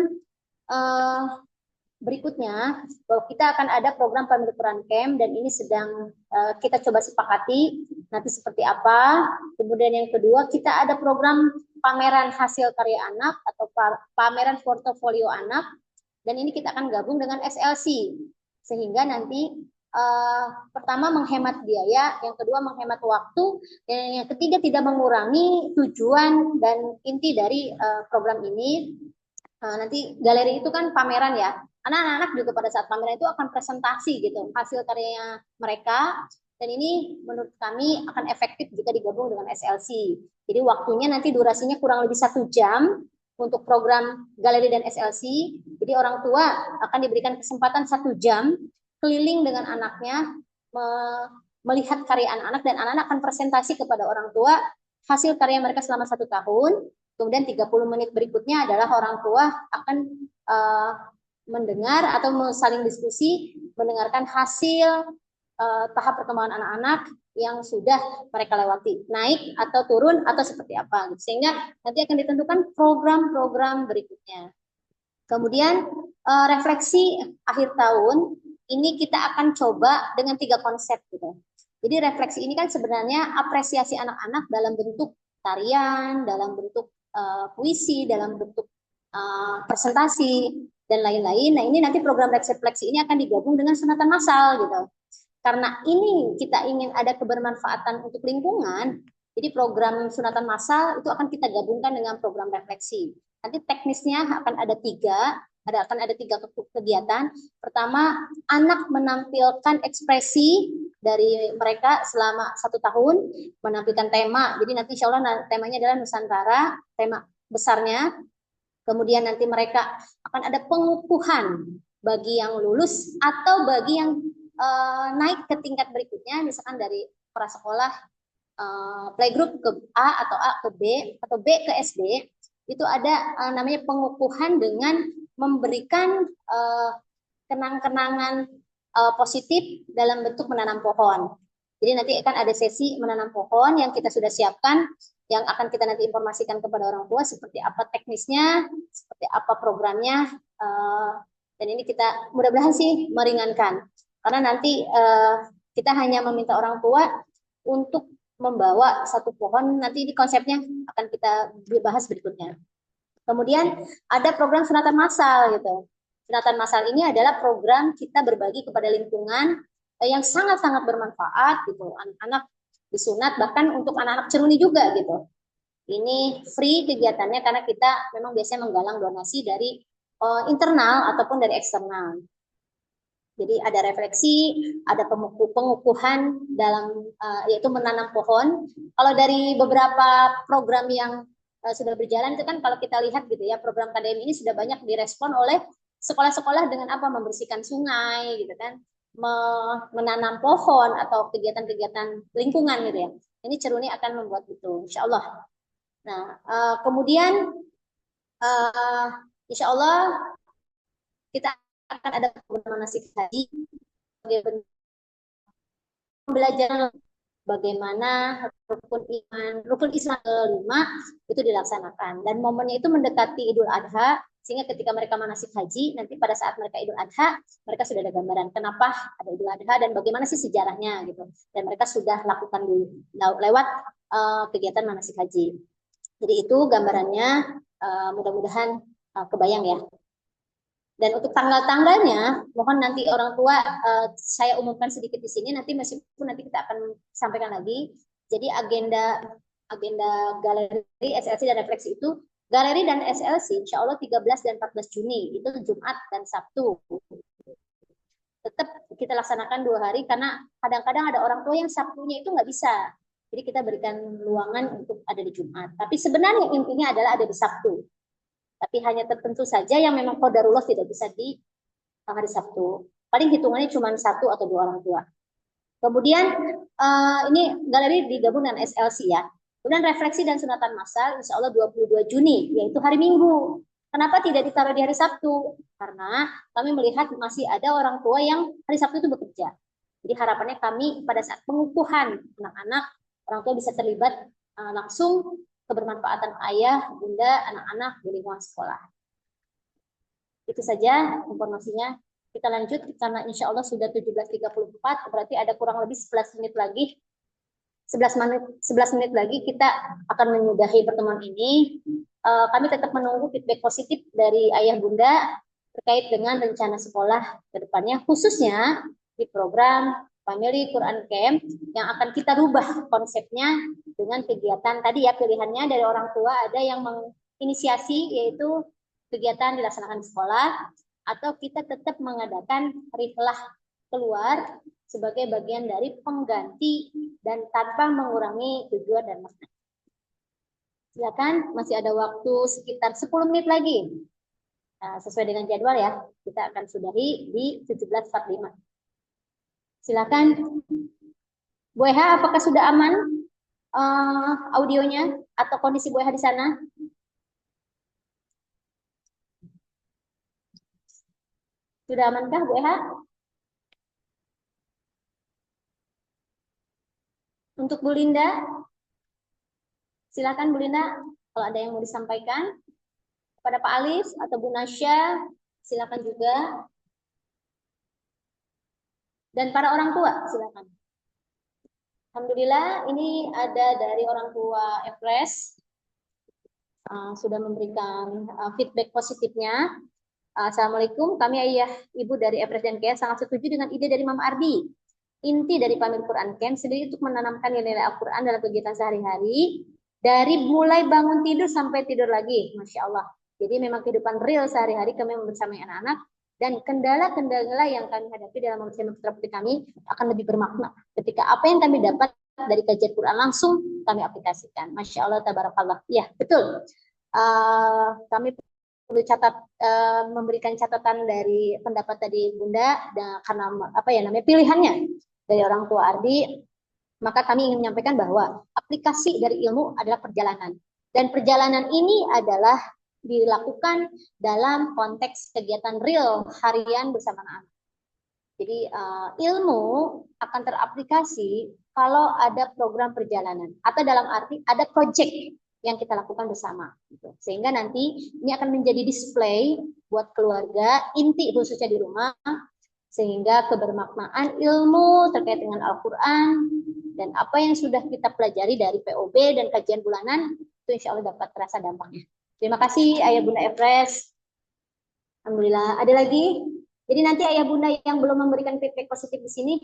berikutnya bahwa kita akan ada program penuturan camp dan ini sedang kita coba sepakati nanti seperti apa. Kemudian yang kedua, kita ada program pameran hasil karya anak atau pameran portofolio anak, dan ini kita akan gabung dengan SLC sehingga nanti pertama menghemat biaya, yang kedua menghemat waktu, dan yang ketiga tidak mengurangi tujuan dan inti dari program ini. Nanti galeri itu kan pameran ya, anak-anak juga pada saat pameran itu akan presentasi gitu hasil karyanya mereka, dan ini menurut kami akan efektif jika digabung dengan SLC. Jadi waktunya nanti durasinya kurang lebih 1 jam untuk program galeri dan SLC. Jadi orang tua akan diberikan kesempatan 1 jam keliling dengan anaknya, melihat karya anak-anak, dan anak-anak akan presentasi kepada orang tua hasil karya mereka selama 1 tahun. Kemudian 30 menit berikutnya adalah orang tua akan mendengar atau saling diskusi, mendengarkan hasil tahap perkembangan anak-anak yang sudah mereka lewati, naik atau turun atau seperti apa. Sehingga nanti akan ditentukan program-program berikutnya. Kemudian refleksi akhir tahun, ini kita akan coba dengan 3 konsep gitu. Jadi refleksi ini kan sebenarnya apresiasi anak-anak dalam bentuk tarian, dalam bentuk puisi, dalam bentuk presentasi dan lain-lain. Nah, ini nanti program refleksi ini akan digabung dengan sunatan massal gitu. Karena ini kita ingin ada kebermanfaatan untuk lingkungan, jadi program sunatan massal itu akan kita gabungkan dengan program refleksi. Nanti teknisnya akan ada 3. Akan ada 3 kegiatan. Pertama, anak menampilkan ekspresi dari mereka selama 1 tahun, menampilkan tema. Jadi nanti insya Allah temanya adalah Nusantara, tema besarnya. Kemudian nanti mereka akan ada pengukuhan bagi yang lulus atau bagi yang naik ke tingkat berikutnya, misalkan dari prasekolah playgroup ke A atau A ke B atau B ke SD. Itu ada namanya pengukuhan dengan memberikan kenang-kenangan positif dalam bentuk menanam pohon. Jadi nanti akan ada sesi menanam pohon yang kita sudah siapkan, yang akan kita nanti informasikan kepada orang tua seperti apa teknisnya, seperti apa programnya, dan ini kita mudah-mudahan sih meringankan. Karena nanti kita hanya meminta orang tua untuk membawa 1 pohon, nanti ini konsepnya akan kita bahas berikutnya. Kemudian ada program sunatan massal gitu. Sunatan massal ini adalah program kita berbagi kepada lingkungan yang sangat-sangat bermanfaat gitu. Anak-anak disunat, bahkan untuk anak-anak ceruni juga gitu. Ini free kegiatannya karena kita memang biasanya menggalang donasi dari internal ataupun dari eksternal. Jadi ada refleksi, ada pengukuhan dalam yaitu menanam pohon. Kalau dari beberapa program yang sudah berjalan itu kan kalau kita lihat gitu ya, program KDM ini sudah banyak direspon oleh sekolah-sekolah dengan apa, membersihkan sungai gitu kan, menanam pohon atau kegiatan-kegiatan lingkungan gitu ya. Ini Ceruni akan membuat itu, insya Allah. Nah, kemudian insya Allah kita akan ada program manasik haji, pembelajaran bagaimana rukun Islam ke-5 itu dilaksanakan, dan momennya itu mendekati Idul Adha, sehingga ketika mereka manasik haji nanti pada saat mereka Idul Adha mereka sudah ada gambaran kenapa ada Idul Adha dan bagaimana sih sejarahnya gitu, dan mereka sudah lakukan lewat kegiatan manasik haji. Jadi itu gambarannya, mudah-mudahan kebayang ya. Dan untuk tanggal-tanggalnya, mohon nanti orang tua saya umumkan sedikit di sini. Nanti meskipun nanti kita akan sampaikan lagi. Jadi agenda galeri, SLC dan refleksi itu, galeri dan SLC insya Allah 13 dan 14 Juni itu Jumat dan Sabtu. tetap kita laksanakan 2 hari karena kadang-kadang ada orang tua yang Sabtunya itu nggak bisa. Jadi kita berikan ruangan untuk ada di Jumat. Tapi sebenarnya intinya adalah ada di Sabtu. Tapi hanya tertentu saja yang memang qadarullah tidak bisa di hari Sabtu. Paling hitungannya cuma 1 atau 2 orang tua. Kemudian ini galeri digabung dengan SLC ya. Kemudian refleksi dan sunatan massal insya Allah 22 Juni, yaitu hari Minggu. Kenapa tidak ditaruh di hari Sabtu? Karena kami melihat masih ada orang tua yang hari Sabtu itu bekerja. Jadi harapannya kami pada saat pengukuhan anak-anak, orang tua bisa terlibat langsung kebermanfaatan ayah, bunda, anak-anak di lingkungan sekolah. Itu saja informasinya. Kita lanjut karena insya Allah sudah 17.34, berarti ada kurang lebih 11 menit lagi. 11 menit lagi kita akan menyudahi pertemuan ini. Kami tetap menunggu feedback positif dari ayah bunda terkait dengan rencana sekolah ke depannya, khususnya di program Family Quran Camp yang akan kita rubah konsepnya dengan kegiatan tadi ya, pilihannya dari orang tua ada yang menginisiasi yaitu kegiatan dilaksanakan di sekolah, atau kita tetap mengadakan rihlah keluar sebagai bagian dari pengganti dan tanpa mengurangi tujuan dan makna. Silakan, masih ada waktu sekitar 10 menit lagi. Sesuai dengan jadwal ya, kita akan sudahi di 17.45. Silakan. Bu Eha, apakah sudah aman audionya atau kondisi Bu Eha di sana? Sudah amankah Bu Eha? Untuk Bu Linda, silakan Bu Linda, kalau ada yang mau disampaikan. Kepada Pak Alif atau Bu Nasya, silakan juga. Dan para orang tua, silakan. Alhamdulillah, ini ada dari orang tua Efres, sudah memberikan feedback positifnya. Assalamualaikum, kami ayah ibu dari Efres dan Kia sangat setuju dengan ide dari Mama Ardi. Inti dari Family Quran Camp sendiri untuk menanamkan nilai Al-Quran dalam kegiatan sehari-hari, dari mulai bangun tidur sampai tidur lagi, Masya Allah. Jadi memang kehidupan real sehari-hari kami bersama anak-anak, dan kendala-kendala yang kami hadapi dalam mempersiapkan putra-putri kami akan lebih bermakna ketika apa yang kami dapat dari kajian Quran langsung kami aplikasikan. Masya Allah, tabarakallah. Ya, betul. Kami perlu memberikan catatan dari pendapat tadi Bunda, karena apa ya namanya pilihannya dari orang tua Ardi, maka kami ingin menyampaikan bahwa aplikasi dari ilmu adalah perjalanan, dan perjalanan ini adalah dilakukan dalam konteks kegiatan real harian bersama anak. Jadi ilmu akan teraplikasi kalau ada program perjalanan atau dalam arti ada project yang kita lakukan bersama. Sehingga nanti ini akan menjadi display buat keluarga inti khususnya di rumah, sehingga kebermaknaan ilmu terkait dengan Al-Quran dan apa yang sudah kita pelajari dari POB dan kajian bulanan itu insya Allah dapat terasa dampaknya. Terima kasih Ayah Bunda Efres. Alhamdulillah. Ada lagi? Jadi nanti Ayah Bunda yang belum memberikan feedback positif di sini,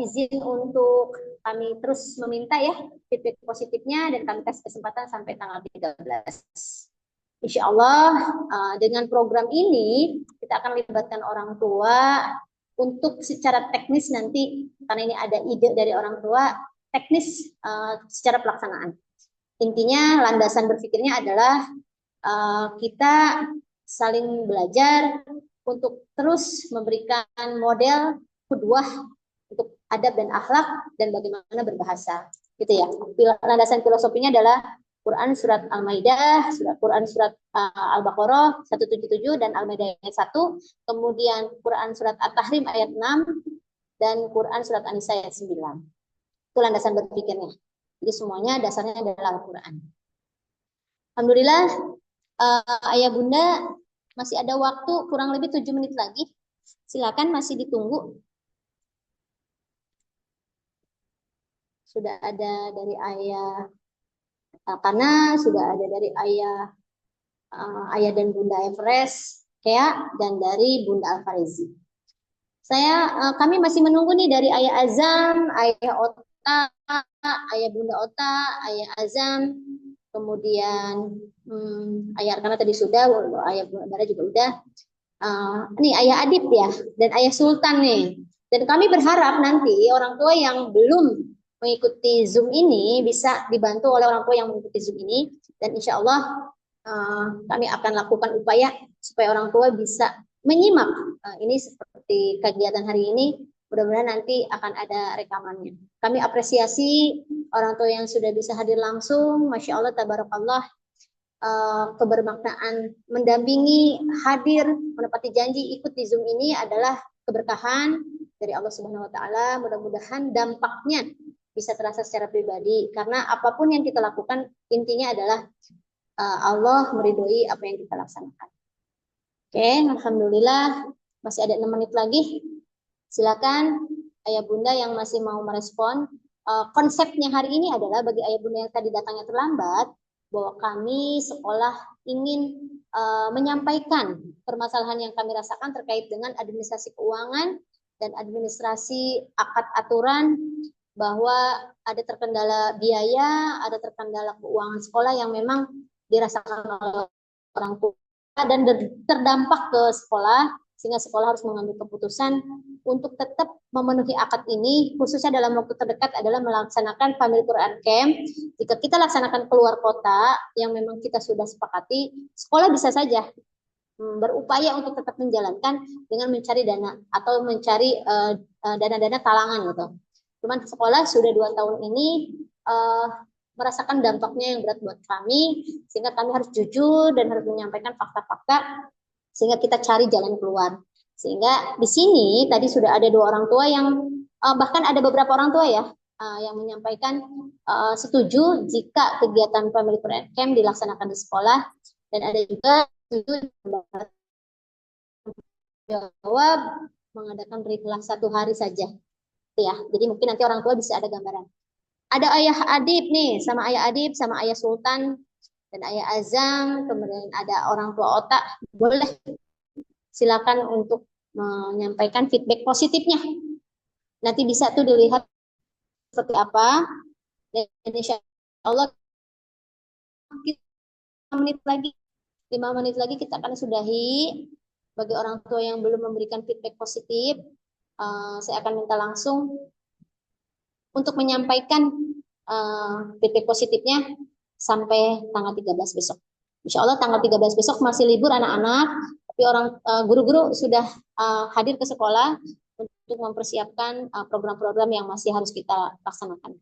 izin untuk kami terus meminta ya feedback positifnya, dan kami kasih kesempatan sampai tanggal 13. Insya Allah dengan program ini kita akan libatkan orang tua untuk secara teknis nanti, karena ini ada ide dari orang tua, teknis secara pelaksanaan. Intinya landasan berpikirnya adalah kita saling belajar untuk terus memberikan model kedua untuk adab dan akhlak dan bagaimana berbahasa, gitu ya. Landasan filosofinya adalah Quran surat Al-Maidah, Quran surat Al-Baqarah 177 dan Al-Maidah ayat 1, kemudian Quran surat At-Tahrim ayat 6 dan Quran surat An-Nisa ayat 9. Itu landasan berpikirnya. Jadi semuanya dasarnya adalah Al-Quran. Alhamdulillah, Ayah Bunda masih ada waktu kurang lebih 7 menit lagi. Silakan, masih ditunggu. Sudah ada dari Ayah Kana, sudah ada dari Ayah dan Bunda Efres, Kea, dan dari Bunda Alfarizi. Kami masih menunggu nih dari Ayah Azam, Ayah Ota, Ayah Bunda Ota, Ayah Azam, kemudian Ayah Arkana tadi sudah, Ayah Bunda Bara juga udah. Nih Ayah Adib ya, dan Ayah Sultan nih. Dan kami berharap nanti orang tua yang belum mengikuti Zoom ini bisa dibantu oleh orang tua yang mengikuti Zoom ini. Dan insya Allah kami akan lakukan upaya supaya orang tua bisa menyimak ini seperti kegiatan hari ini. Mudah-mudahan nanti akan ada rekamannya. Kami apresiasi orang tua yang sudah bisa hadir langsung. Masya Allah, tabarakallah. Kebermaknaan mendampingi, hadir, menepati janji ikut di Zoom ini adalah keberkahan dari Allah Subhanahu wa taala. Mudah-mudahan dampaknya bisa terasa secara pribadi karena apapun yang kita lakukan intinya adalah Allah meridhoi apa yang kita laksanakan. Oke, alhamdulillah masih ada 6 menit lagi. Silakan ayah bunda yang masih mau merespon. Konsepnya hari ini adalah bagi ayah bunda yang tadi datangnya terlambat, bahwa kami sekolah ingin menyampaikan permasalahan yang kami rasakan terkait dengan administrasi keuangan dan administrasi akad aturan, bahwa ada terkendala biaya, ada terkendala keuangan sekolah yang memang dirasakan oleh orang tua dan terdampak ke sekolah, sehingga sekolah harus mengambil keputusan untuk tetap memenuhi akad ini, khususnya dalam waktu terdekat adalah melaksanakan Family Quran Camp. Jika kita laksanakan keluar kota, yang memang kita sudah sepakati, sekolah bisa saja berupaya untuk tetap menjalankan dengan mencari dana atau mencari dana-dana talangan gitu. Cuman sekolah sudah 2 tahun ini merasakan dampaknya yang berat buat kami, sehingga kami harus jujur dan harus menyampaikan fakta-fakta sehingga kita cari jalan keluar. Sehingga di sini tadi sudah ada 2 orang tua yang bahkan ada beberapa orang tua ya yang menyampaikan setuju jika kegiatan Family Quran Camp dilaksanakan di sekolah, dan ada juga setuju jawab mengadakan riklah 1 hari saja ya. Jadi mungkin nanti orang tua bisa ada gambaran. Ada Ayah Adib nih, sama Ayah Adib, sama Ayah Sultan, dan Ayah Azam, kemudian ada orang tua Otak. Boleh silakan untuk menyampaikan feedback positifnya. Nanti bisa tuh dilihat seperti apa. Dan insya Allah 5 menit lagi kita akan sudahi. Bagi orang tua yang belum memberikan feedback positif, saya akan minta langsung untuk menyampaikan feedback positifnya sampai tanggal 13 besok. Insya Allah tanggal 13 besok masih libur anak-anak, tapi orang guru-guru sudah hadir ke sekolah untuk mempersiapkan program-program yang masih harus kita laksanakan.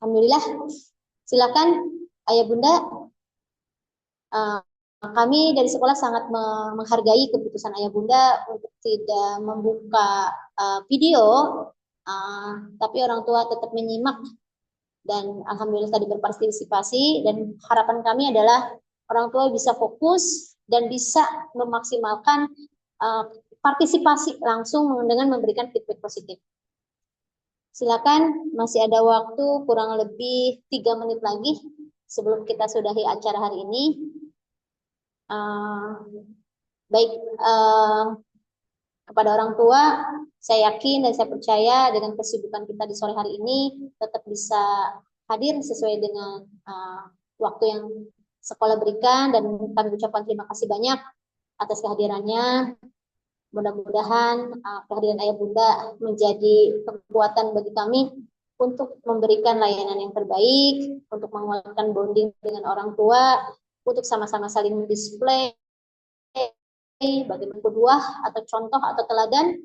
Alhamdulillah, silakan ayah bunda. Kami dari sekolah sangat menghargai keputusan ayah bunda untuk tidak membuka video, tapi orang tua tetap menyimak dan alhamdulillah tadi berpartisipasi, dan harapan kami adalah orang tua bisa fokus dan bisa memaksimalkan partisipasi langsung dengan memberikan feedback positif. Silakan, masih ada waktu kurang lebih 3 menit lagi sebelum kita sudahi acara hari ini. Baik, kepada orang tua, saya yakin dan saya percaya dengan kesibukan kita di sore hari ini tetap bisa hadir sesuai dengan waktu yang sekolah berikan, dan kami ucapkan terima kasih banyak atas kehadirannya. Mudah-mudahan kehadiran ayah bunda menjadi kekuatan bagi kami untuk memberikan layanan yang terbaik, untuk menguatkan bonding dengan orang tua, untuk sama-sama saling mendisplay bagaimana kedua atau contoh atau teladan,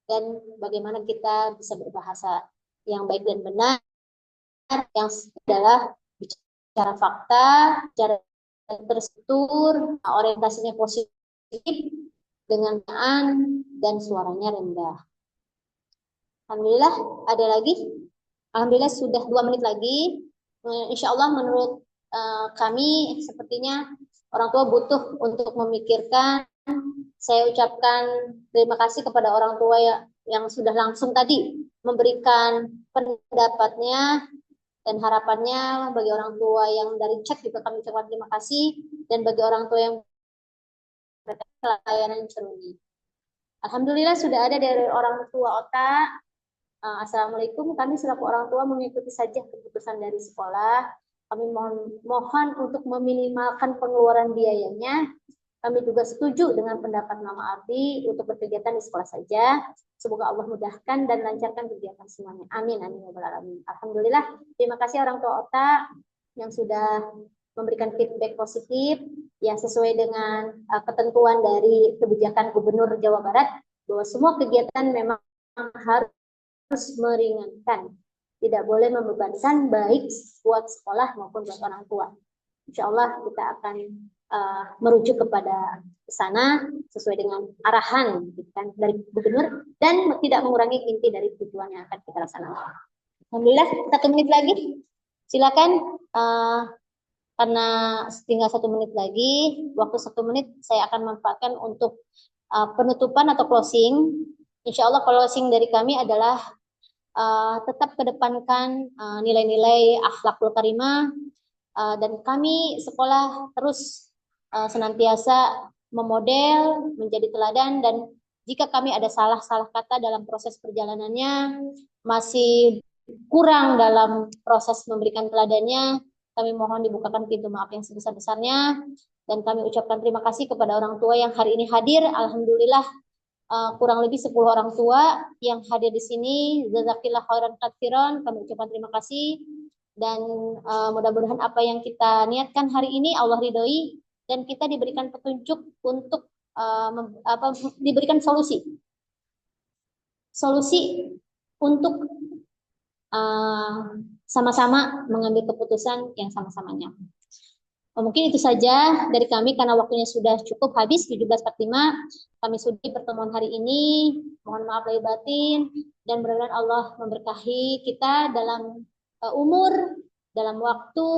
dan bagaimana kita bisa berbahasa yang baik dan benar, yang adalah bicara fakta, bicara terstruktur, orientasinya positif, dengan dan suaranya rendah. Alhamdulillah, ada lagi? Alhamdulillah sudah 2 menit lagi. Insya Allah menurut kami sepertinya orang tua butuh untuk memikirkan. Saya ucapkan terima kasih kepada orang tua yang sudah langsung tadi memberikan pendapatnya, dan harapannya bagi orang tua yang dari chat juga kami ucapkan terima kasih, dan bagi orang tua yang layanan ceruni. Alhamdulillah sudah ada dari orang tua Otak. Assalamualaikum, kami selaku orang tua mengikuti saja keputusan dari sekolah. Kami mohon untuk meminimalkan pengeluaran biayanya Kami juga setuju dengan pendapat Mama Ardi untuk berkegiatan di sekolah saja. Semoga Allah mudahkan dan lancarkan kegiatan semuanya. Amin, amin, ya rabbal alamin. Alhamdulillah, terima kasih orang tua Ota yang sudah memberikan feedback positif yang sesuai dengan ketentuan dari kebijakan Gubernur Jawa Barat bahwa semua kegiatan memang harus meringankan, tidak boleh membebankan baik buat sekolah maupun buat orang tua. Insya Allah kita akan merujuk kepada sana sesuai dengan arahan kan, dari Gubernur dan tidak mengurangi inti dari tujuan yang akan kita laksanakan. Alhamdulillah, 1 menit lagi. Silakan, karena tinggal 1 menit lagi, waktu 1 menit saya akan manfaatkan untuk penutupan atau closing. Insya Allah closing dari kami adalah tetap kedepankan nilai-nilai akhlakul karimah, dan kami sekolah terus senantiasa memodel, menjadi teladan, dan jika kami ada salah-salah kata dalam proses perjalanannya, masih kurang dalam proses memberikan teladannya, kami mohon dibukakan pintu maaf yang sebesar-besarnya, dan kami ucapkan terima kasih kepada orang tua yang hari ini hadir. Alhamdulillah, kurang lebih 10 orang tua yang hadir di sini. Jazakillah khairan katsiran, kami ucapkan terima kasih. Dan mudah-mudahan apa yang kita niatkan hari ini Allah ridhoi dan kita diberikan petunjuk untuk diberikan solusi untuk sama-sama mengambil keputusan yang sama-sama nyaman. Mungkin itu saja dari kami karena waktunya sudah cukup habis 17.45. Kami sudahi pertemuan hari ini. Mohon maaf lahir batin dan mudah-mudahan Allah memberkahi kita dalam umur, dalam waktu,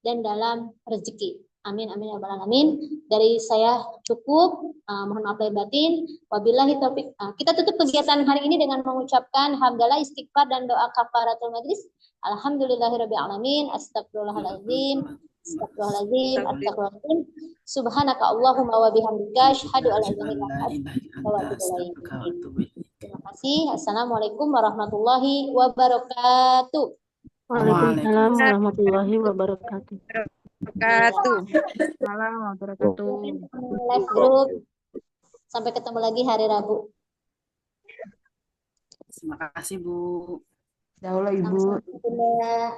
dan dalam rezeki. Amin, amin, ya rabbal alamin. Dari saya cukup. Mohon maaf lahir batin. Wabillahi taufik. Kita tutup kegiatan hari ini dengan mengucapkan hamdalah, istighfar, dan doa kafaratul majlis. Alhamdulillahirabbil alamin. Astagfirullahaladzim. Astagfirullahaladzim. Astagfirullahaladzim. Subhanaka Allahumma wa bihamdika asyhadu an la ilaha illa anta wa atubu ilaik. Terima kasih. Assalamualaikum warahmatullahi wabarakatuh. Waalaikumsalam warahmatullahi wabarakatuh. Salam wabarakatuh. Live group. Sampai ketemu lagi hari Rabu. Terima kasih, Bu. Dahulu Ibu. Sama-sama.